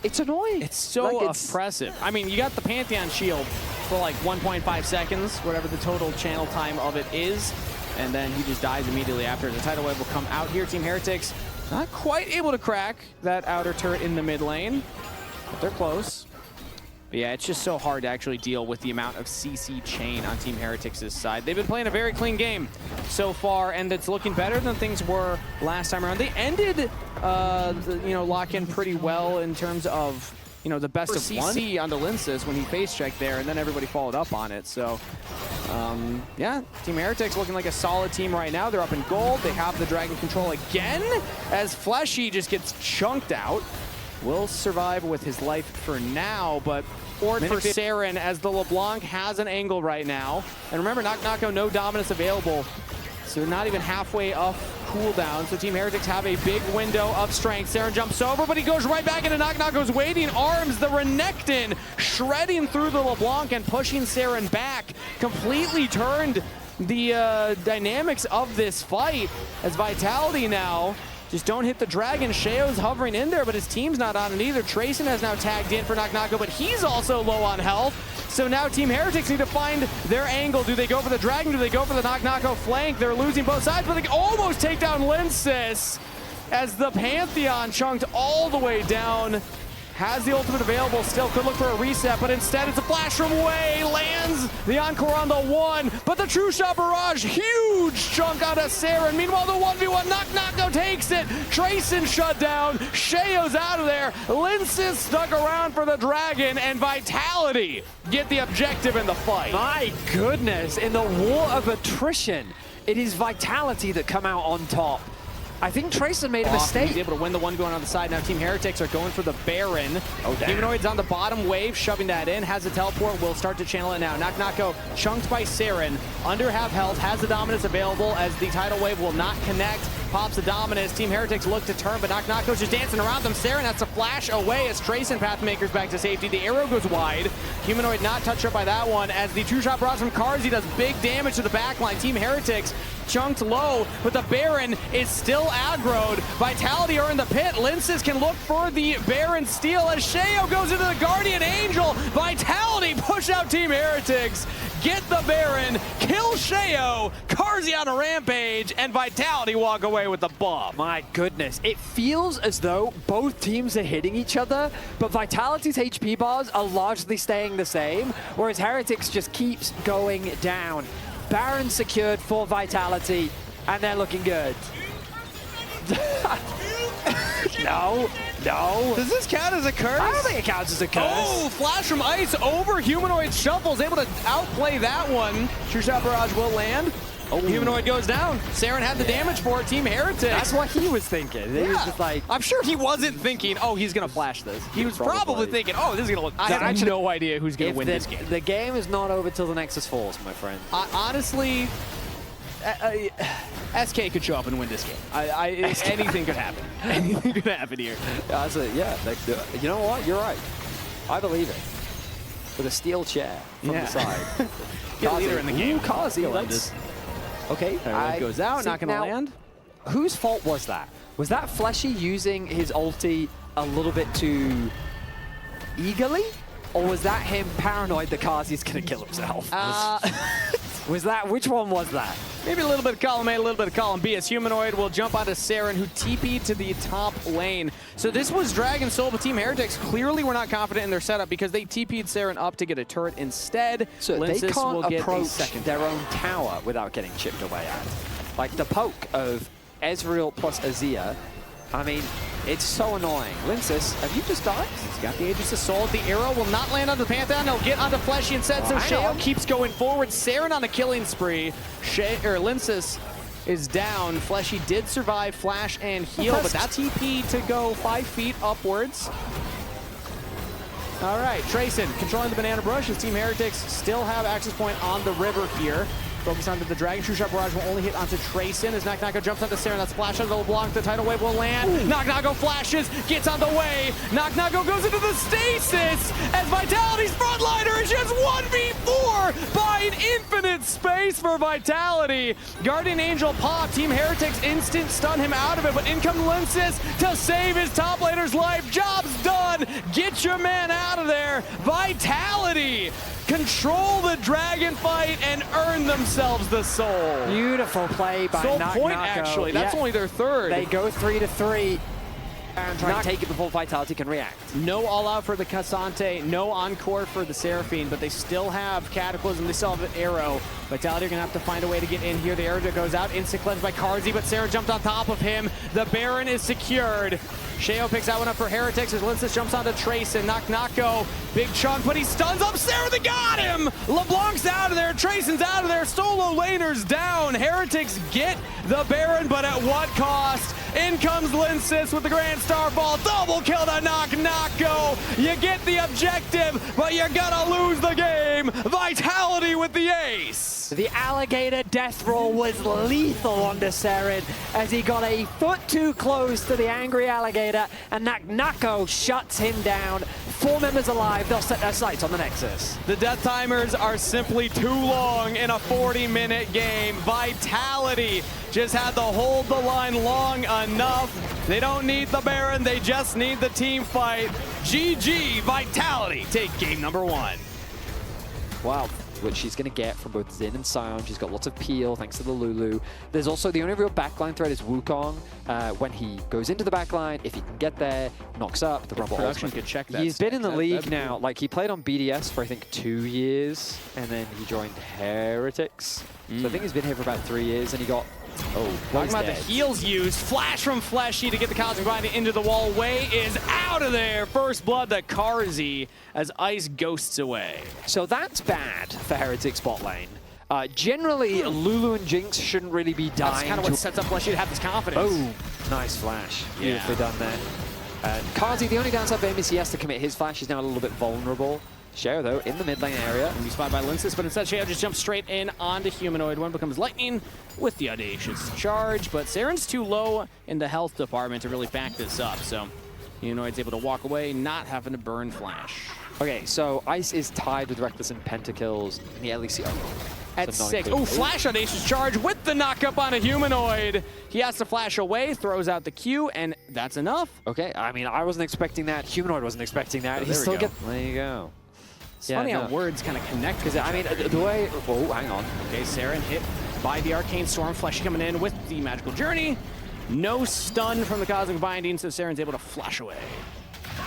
it's annoying. It's so oppressive. I mean, you got the Pantheon shield for like 1.5 seconds, whatever the total channel time of it is. And then he just dies immediately after. The tidal wave will come out here. Team Heretics not quite able to crack that outer turret in the mid lane, but they're close. But yeah, it's just so hard to actually deal with the amount of CC chain on Team Heretics' side. They've been playing a very clean game so far, and it's looking better than things were last time around. They ended, lock-in pretty well in terms of, the best of CC onto Linces when he face-checked there, and then everybody followed up on it. So, yeah, Team Heretics looking like a solid team right now. They're up in gold. They have the Dragon control again, as Fleshy just gets chunked out. Will survive with his life for now, but for Saren as the LeBlanc has an angle right now. And remember, Nako, no dominance available. So not even halfway off cooldown. So Team Heretics have a big window of strength. Saren jumps over, but he goes right back into Nako's waiting arms. The Renekton shredding through the LeBlanc and pushing Saren back. Completely turned the dynamics of this fight as Vitality now just don't hit the dragon. Sheo's hovering in there, but his team's not on it either. Trayson has now tagged in for Nako, but he's also low on health. So now Team Heretics need to find their angle. Do they go for the dragon? Do they go for the Nako flank? They're losing both sides, but they almost take down Linces as the Pantheon chunked all the way down. has the ultimate available still, could look for a reset, but instead it's a flash from Way, lands the encore on the 1, but the true shot barrage, huge chunk out of Saren. Meanwhile, the 1v1, Nako takes it, Trayson shut down, Sheo's out of there, Linsis stuck around for the Dragon, and Vitality get the objective in the fight. My goodness, in the war of attrition, it is Vitality that come out on top. I think Trayson made a mistake. He's able to win the one going on the side. Now Team Heretics are going for the Baron. Oh, damn. Humanoid's on the bottom wave, shoving that in. Has the teleport, will start to channel it now. Nako chunked by Saren. Under half health, has the dominance available as the tidal wave will not connect. Pops the dominance. Team Heretics look to turn, but Nako's just dancing around them. Saren has to flash away as Trayson Pathmaker's back to safety. The arrow goes wide. Humanoid not touched up by that one as the true shot barrage from Carzzy does big damage to the backline. Team Heretics chunked low, but the Baron is still aggroed. Vitality are in the pit. Linsis can look for the Baron steal as Sheo goes into the Guardian Angel. Vitality push out Team Heretics, get the Baron, kill Sheo, Carzzy on a rampage, and Vitality walk away with the buff. My goodness, it feels as though both teams are hitting each other, but Vitality's HP bars are largely staying the same, whereas Heretics just keeps going down. Baron secured for Vitality, and they're looking good. No. Does this count as a curse? I don't think it counts as a curse. Oh, flash from Ice over Humanoid Shuffles, able to outplay that one. True shot barrage will land. Oh, Humanoid goes down. Saren had the damage for it. Team Heretics. That's what he was thinking. He was just like, I'm sure he wasn't thinking, oh, he's going to flash this. He was probably thinking, oh, this is going to look... I have no idea who's going to win this game. The game is not over till the Nexus falls, my friend. Honestly, SK could show up and win this game. Anything could happen. Anything could happen here. Yeah, you know what? You're right. I believe it. With a steel chair from the side. Get leader in the game. Carzzy, let's... Okay, goes out, not gonna land. Whose fault was that? Was that Fleshy using his ulti a little bit too eagerly? Or was that him paranoid that Carzzy's gonna kill himself? Was that, which one was that? Maybe a little bit of column A, a little bit of column B, as Humanoid will jump onto Saren, who TP'd to the top lane. So this was Dragon Soul, but Team Heretics clearly were not confident in their setup because they TP'd Saren up to get a turret instead. So Linsis they can't will get approach a second their own tower without getting chipped away at. Like the poke of Ezreal plus Azir, I mean, it's so annoying. Linsis, have you just died? He's got the Aegis Assault. The arrow will not land on the Pantheon. He'll get onto Fleshy instead, so Sheo keeps going forward. Saren on a killing spree. Linsis is down. Fleshy did survive Flash and heal, but that's TP to go 5 feet upwards. All right, Trayson controlling the Banana Brush as Team Heretics still have access point on the river here. Focus onto the Dragon. True Shot Barrage will only hit onto Trayson as Nako jumps onto Saren. That's flash onto the block. The tidal wave will land. Nako flashes, gets on the way. Nako goes into the stasis as Vitality's frontliner is just 1v4 by an infinite space for Vitality. Guardian Angel pop. Team Heretics instant stun him out of it, but in comes Linsis to save his top laner's life. Job's done. Get your man out of there. Vitality control the dragon fight and earn themselves the soul. Beautiful play by Soul Nako. point, actually. That's only their third. They go 3-3 and try to take it before Vitality can react. No all-out for the Cassante, no encore for the Seraphine, but they still have Cataclysm, they still have an arrow. Vitality are going to have to find a way to get in here. The arrow goes out, instant cleanse by Carzzy, but Sarah jumped on top of him. The Baron is secured. Sheo picks that one up for Heretics as Linsis jumps onto Trayson. Nako, big chunk, but he stuns up Sarah. They got him! LeBlanc's out of there, Trayson's out of there, solo laner's down. Heretics get the Baron, but at what cost? In comes Linsis with the Grand Starfall. Double kill to Nako. You get the objective, but you're gonna lose the game. Vitality with the ace. The alligator death roll was lethal on Saren as he got a foot too close to the angry alligator, and Nako shuts him down. 4 members alive, they'll set their sights on the Nexus. The death timers are simply too long in a 40-minute game. Vitality just had to hold the line long enough. They don't need the Baron, they just need the team fight. GG, Vitality take game number 1. Wow. which she's going to get from both Xin and Sion. She's got lots of peel thanks to the Lulu. There's also the only real backline threat is Wukong. When he goes into the backline, if he can get there, knocks up, the Rumble ultimate. Could check that. He's been in the league now. Like, he played on BDS for, I think, 2 years, and then he joined Heretics. So I think he's been here for about 3 years, and he got... Talking about the heals used. Flash from Fleshy to get the Cosmic Binding into the wall. Wei is out of there. First blood to Carzzy as Ice ghosts away. So that's bad for Heretics bot lane. Generally, Lulu and Jinx shouldn't really be dying. That's kind of what sets up Fleshy to have this confidence. Oh, nice flash. Beautifully done there. And Carzzy, the only downside for him is he has to commit his flash. He's now a little bit vulnerable. Sheo, though, in the mid lane area. And be spotted by Linsis, but instead Sheo just jumps straight in onto Humanoid. One becomes Lightning with the audacious charge, but Saren's too low in the health department to really back this up, so Humanoid's able to walk away, not having to burn flash. Okay, so Ice is tied with Reckless and pentakills in the LEC. At 6. Oh, flash audacious charge with the knockup on a Humanoid. He has to flash away, throws out the Q, and that's enough. Okay, I mean, I wasn't expecting that. Humanoid wasn't expecting that. He's still there you go. It's funny how words kind of connect. Because, I mean, the way... Oh, hang on. Okay, Saren hit by the Arcane Storm. Fleshy coming in with the Magical Journey. No stun from the Cosmic Binding, so Saren's able to flash away.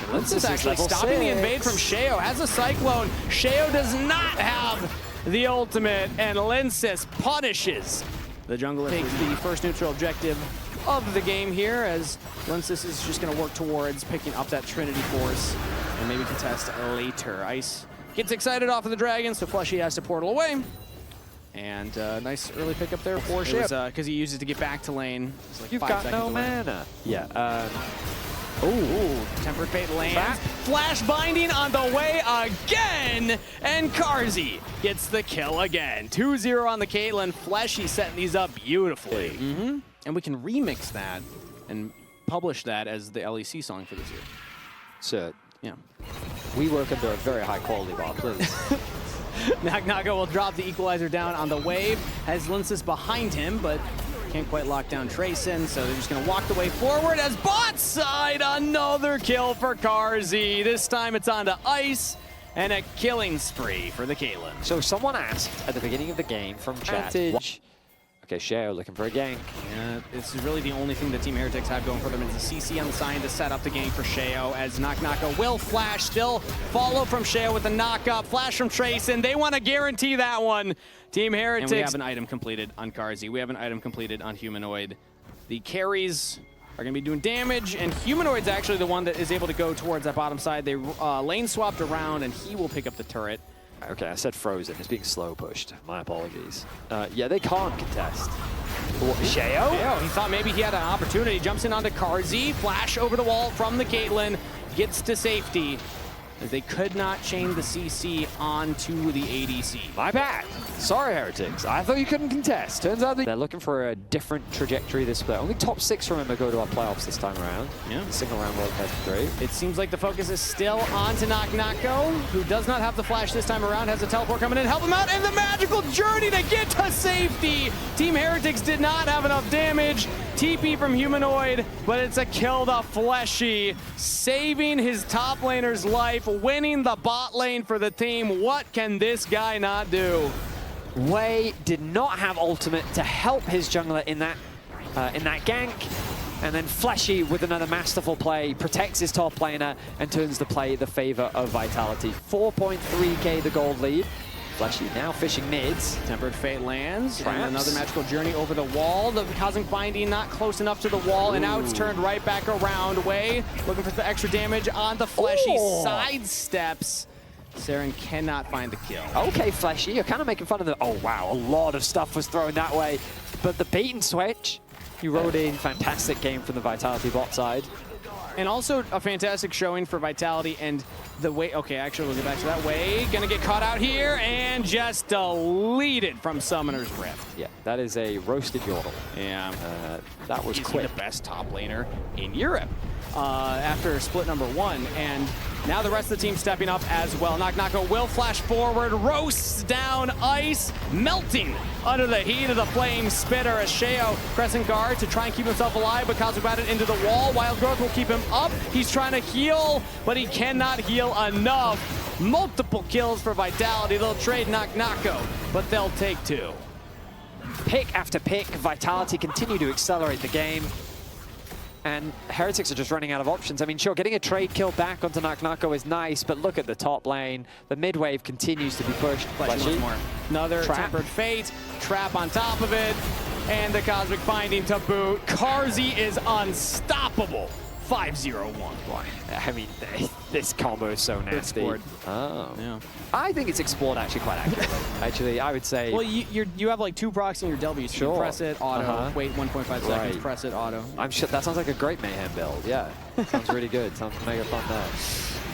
Linsis actually stopping the invade from Sheo. Has a Cyclone. Sheo does not have the ultimate, and Linsis punishes the jungler. Takes the first neutral objective of the game here, as Linsis is just going to work towards picking up that Trinity Force and maybe contest later. Ice gets excited off of the dragon, so Fleshy has to portal away. And nice early pickup there for Sheo. Because he uses it to get back to lane. Like You've got no mana. Yeah. Ooh, Tempered Fate lands. Flash Binding on the way again, and Carzzy gets the kill again. 2-0 on the Caitlyn. Fleshy setting these up beautifully. And we can remix that and publish that as the LEC song for this year. So, yeah. We work under a very high quality bar, please. Naga will drop the equalizer down on the wave. Has Linsis behind him, but can't quite lock down Trayson, so they're just going to walk the way forward as bot side. Another kill for Carzzy. This time it's on to Ice, and a killing spree for the Caitlyn. So someone asked at the beginning of the game from chat. Okay, Sheo looking for a gank. Yeah, this is really the only thing that Team Heretics have going for them is the CC on the sign to set up the gank for Sheo, as Naka will flash, still follow from Sheo with a knock-up, flash from Trayson. They want to guarantee that one. Team Heretics. And we have an item completed on Carzzy. We have an item completed on Humanoid. The carries are going to be doing damage, and Humanoid's actually the one that is able to go towards that bottom side. They lane swapped around, and he will pick up the turret. Okay, I said frozen. It's being slow pushed. My apologies. Yeah, they can't contest. Sheo? He thought maybe he had an opportunity. Jumps in onto Carzzy. Flash over the wall from the Caitlyn. Gets to safety, as they could not chain the CC onto the ADC. My bad. Sorry, Heretics. I thought you couldn't contest. Turns out they're looking for a different trajectory this split. Only top 6, remember, go to our playoffs this time around. Yeah. Single round World Cup 3. It seems like the focus is still on to Nako, who does not have the flash this time around, has a teleport coming in, help him out, and the magical journey to get to safety. Team Heretics did not have enough damage. TP from Humanoid, but it's a kill to Fleshy, saving his top laner's life, winning the bot lane for the team. What can this guy not do? Wei did not have ultimate to help his jungler in that gank, and then Fleshy with another masterful play protects his top laner and turns the play the favor of Vitality. 4.3k the gold lead. Fleshy now fishing mids. Tempered Fate lands, and another magical journey over the wall. The Cosmic Binding not close enough to the wall, and now it's turned right back around. Wei looking for the extra damage on the Fleshy. Sidesteps. Saren cannot find the kill. Okay, Fleshy, you're kind of making fun of the... Oh, wow, a lot of stuff was thrown that way. But the bait and switch, you rode in. Fantastic game from the Vitality bot side. And also a fantastic showing for Vitality and the way... Okay, actually, we'll get back to that. Wei gonna get caught out here and just deleted from Summoner's Rift. Yeah, that is a roasted yodel. Yeah. That was quick. The best top laner in Europe after split number 1. And now the rest of the team stepping up as well. Nako will flash forward, roasts down Ice, melting under the heat of the flame spitter as Sheo pressing guard to try and keep himself alive, but Cosmic Binding into the wall. Wild Growth will keep him up. He's trying to heal, but he cannot heal still enough. Multiple kills for Vitality. They'll trade Knock-Knocko, but they'll take 2. Pick after pick, Vitality continue to accelerate the game. And Heretics are just running out of options. I mean, sure, getting a trade kill back onto Knock-Knocko is nice, but look at the top lane. The mid wave continues to be pushed. Fleshy. Another Trap. Tempered Fate, Trap on top of it, and the Cosmic Binding to boot. Carzzy is unstoppable. 5-0-1. I mean, this combo is so nasty. Explored. Oh. Yeah. I think it's explored actually quite accurate. Actually, I would say... Well, you have like 2 procs in your W, so you press it, auto, wait 1.5 seconds, press it, auto. I'm sure that sounds like a great Mayhem build, yeah. Sounds really good. Sounds mega fun there.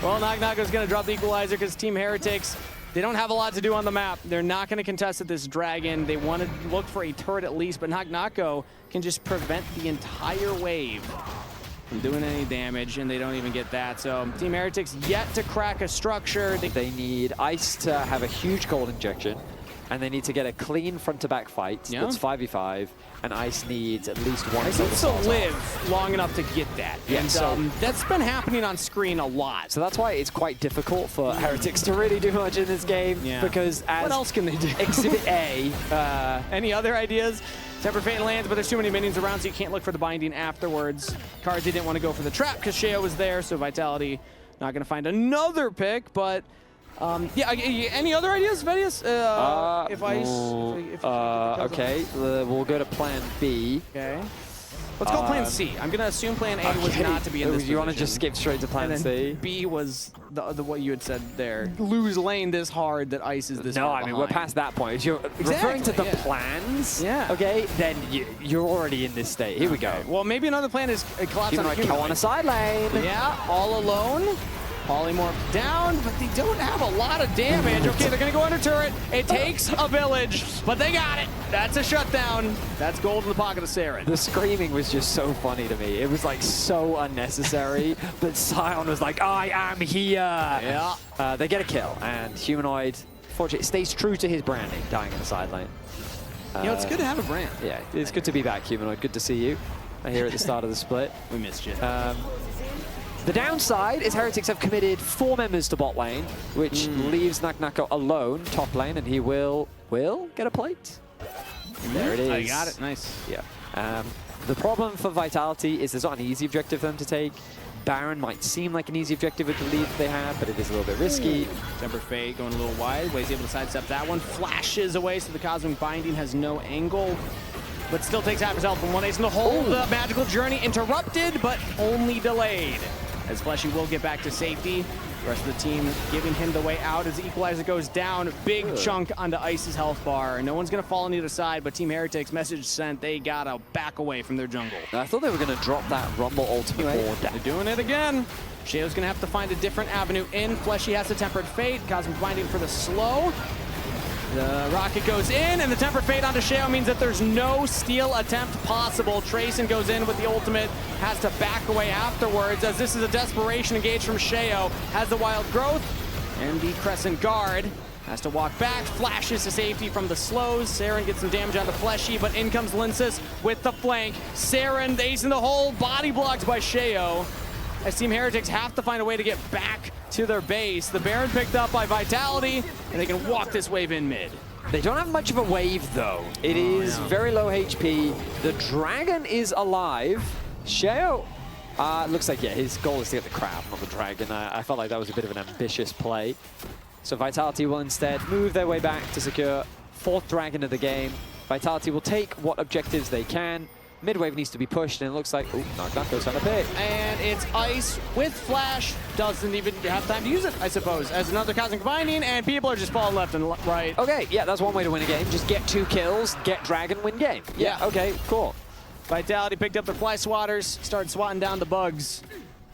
Well, Knock-Knocko's going to drop the equalizer because Team Heretics, they don't have a lot to do on the map. They're not going to contest at this dragon. They want to look for a turret at least, but Knock-Knocko can just prevent the entire wave from doing any damage, and they don't even get that. So Team Heretics yet to crack a structure. They need Ice to have a huge gold injection, and they need to get a clean front-to-back fight that's 5v5, and Ice needs at least one. Ice needs to live long enough to get that. Yeah, and so that's been happening on screen a lot. So that's why it's quite difficult for Heretics to really do much in this game, because as what else can they do? Exhibit A, any other ideas? Tempered Fate lands, but there's too many minions around, so you can't look for the binding afterwards. Carzzy didn't want to go for the trap because Sheo was there, so Vitality not going to find another pick, but yeah, any other ideas, Vedius? Okay, we'll go to plan B. Okay. Let's go plan C. I'm going to assume plan A was not to be in this You want to just skip straight to plan C? B was the what you had said there. Lose lane this hard that Ice is this far I mean, we're past that point. If you're referring to the plans, okay, then you're already in this state. Here we go. Well, maybe another plan is collapse on Humanoid on a side lane. Yeah, all alone. Polymorph down, but they don't have a lot of damage. Okay, they're going to go under turret. It takes a village, but they got it. That's a shutdown. That's gold in the pocket of Saren. The screaming was just so funny to me. It was like so unnecessary, but Sion was like, I am here. Yeah. They get a kill, and Humanoid, fortunately, stays true to his branding, dying in the side lane. You know, it's good to have a brand. Yeah, it's good to be back, Humanoid. Good to see you here at the start of the split. We missed you. The downside is Heretics have committed 4 members to bot lane, which leaves Knock-Knocko alone top lane, and he will get a plate. There it is. I got it. Nice. Yeah. The problem for Vitality is there's not an easy objective for them to take. Baron might seem like an easy objective with the lead they have, but it is a little bit risky. Tempered Fate going a little wide. Way's able to sidestep that one. Flashes away, so the Cosmic Binding has no angle, but still takes half his health from one ace in the hole. The magical journey interrupted, but only delayed, as Fleshy will get back to safety. The rest of the team giving him the way out as the equalizer goes down. Big chunk onto Ice's health bar. No one's going to fall on either side, but Team Heretics message sent. They got to back away from their jungle. I thought they were going to drop that Rumble ultimate ward. They're doing it again. Sheo's going to have to find a different avenue in. Fleshy has the Tempered Fate. Cosmic Binding for the slow. The rocket goes in, and the Tempered Fate onto Sheo means that there's no steal attempt possible. Trayson goes in with the ultimate, has to back away afterwards, as this is a desperation engage from Sheo. Has the wild growth, and the Crescent Guard has to walk back, flashes to safety from the slows. Saren gets some damage onto Fleshy, but in comes Linsis with the flank. Saren, the ace in the hole, body blocked by Sheo, as Team Heretics have to find a way to get back to their base. The Baron picked up by Vitality, and they can walk this wave in mid. They don't have much of a wave, though. It is very low HP. The dragon is alive. Sheo, looks like, his goal is to get the crab, not the dragon. I felt like that was a bit of an ambitious play. So Vitality will instead move their way back to secure 4th dragon of the game. Vitality will take what objectives they can. Midwave needs to be pushed, and it looks like, Knock-Knocko's trying to pick. And it's Ice with Flash. Doesn't even have time to use it, I suppose, as another Cosmic Binding, and people are just falling left and right. Okay, yeah, that's one way to win a game. Just get 2 kills, get dragon, win game. Yeah, okay, cool. Vitality picked up their Fly Swatters, started swatting down the bugs.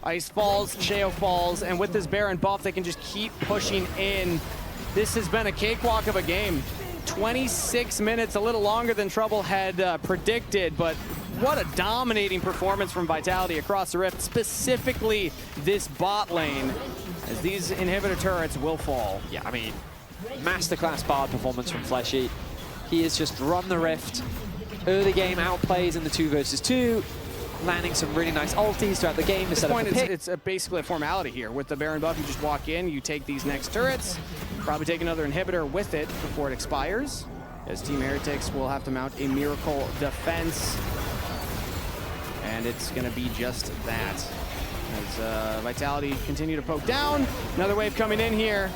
Ice falls, Sheo falls, and with this Baron buff, they can just keep pushing in. This has been a cakewalk of a game. 26 minutes, a little longer than Trouble had predicted, but what a dominating performance from Vitality across the Rift, specifically this bot lane, as these inhibitor turrets will fall. Yeah, I mean, masterclass Bard performance from Fleshy. He has just run the Rift. Early game outplays in the 2 versus 2. landing some really nice ultis throughout the game. At this point, it's basically a formality here. With the Baron buff, you just walk in, you take these next turrets, probably take another inhibitor with it before it expires, as Team Heretics will have to mount a miracle defense. And it's going to be just that. As Vitality continue to poke down. Another wave coming in here.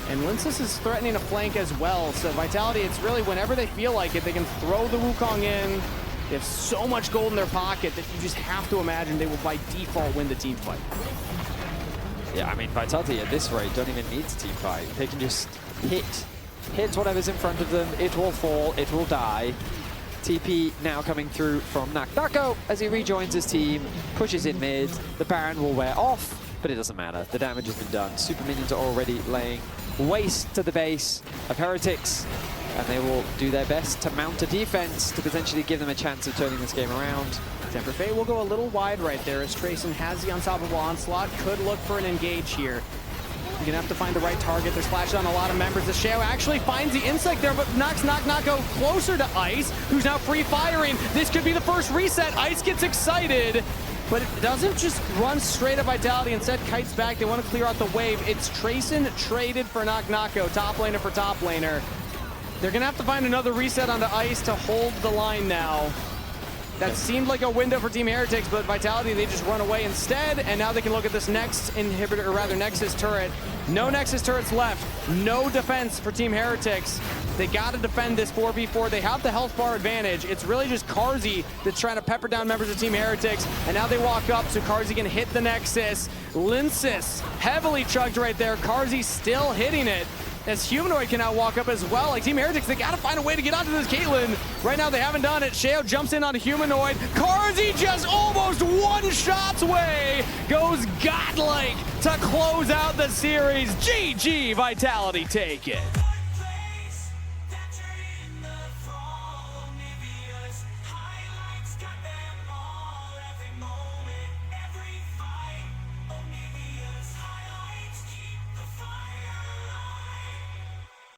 And lastest is threatening a flank as well. So Vitality, it's really whenever they feel like it, they can throw the Wukong in. They have so much gold in their pocket that you just have to imagine they will by default win the team fight. Yeah, I mean, Vitality at this rate don't even need to team fight. They can just hit whatever's in front of them. It will fall, it will die. TP now coming through from NAVI as he rejoins his team, pushes in mid. The Baron will wear off, but it doesn't matter. The damage has been done. Super minions are already laying waste to the base of Heretics, and they will do their best to mount a defense to potentially give them a chance of turning this game around. Temper Fate will go a little wide right there as Trayson has the unstoppable onslaught. Could look for an engage here. You're gonna have to find the right target. They're splashing on a lot of members. The Shao actually finds the insect there, but knocks go closer to Ice, who's now free firing. This could be the first reset. Ice gets excited, but it doesn't just run straight at Vitality. Instead, kites back. They want to clear out the wave. It's Trayson traded for Nako, top laner for top laner. They're gonna have to find another reset onto Ice to hold the line now. That seemed like a window for Team Heretics, but Vitality, they just run away instead, and now they can look at this next inhibitor, or rather Nexus turret. No Nexus turrets left, no defense for Team Heretics. They gotta defend this 4v4. They have the health bar advantage. It's really just Carzzy that's trying to pepper down members of Team Heretics, and now they walk up so Carzzy can hit the Nexus. lastest heavily chugged right there. Carzzy still hitting it. As Humanoid can now walk up as well. Like Team Heretics, they gotta find a way to get onto this Caitlyn. Right now they haven't done it. Shao jumps in on Humanoid. Carzzy just almost one shot's away. Goes godlike to close out the series. GG, Vitality take it.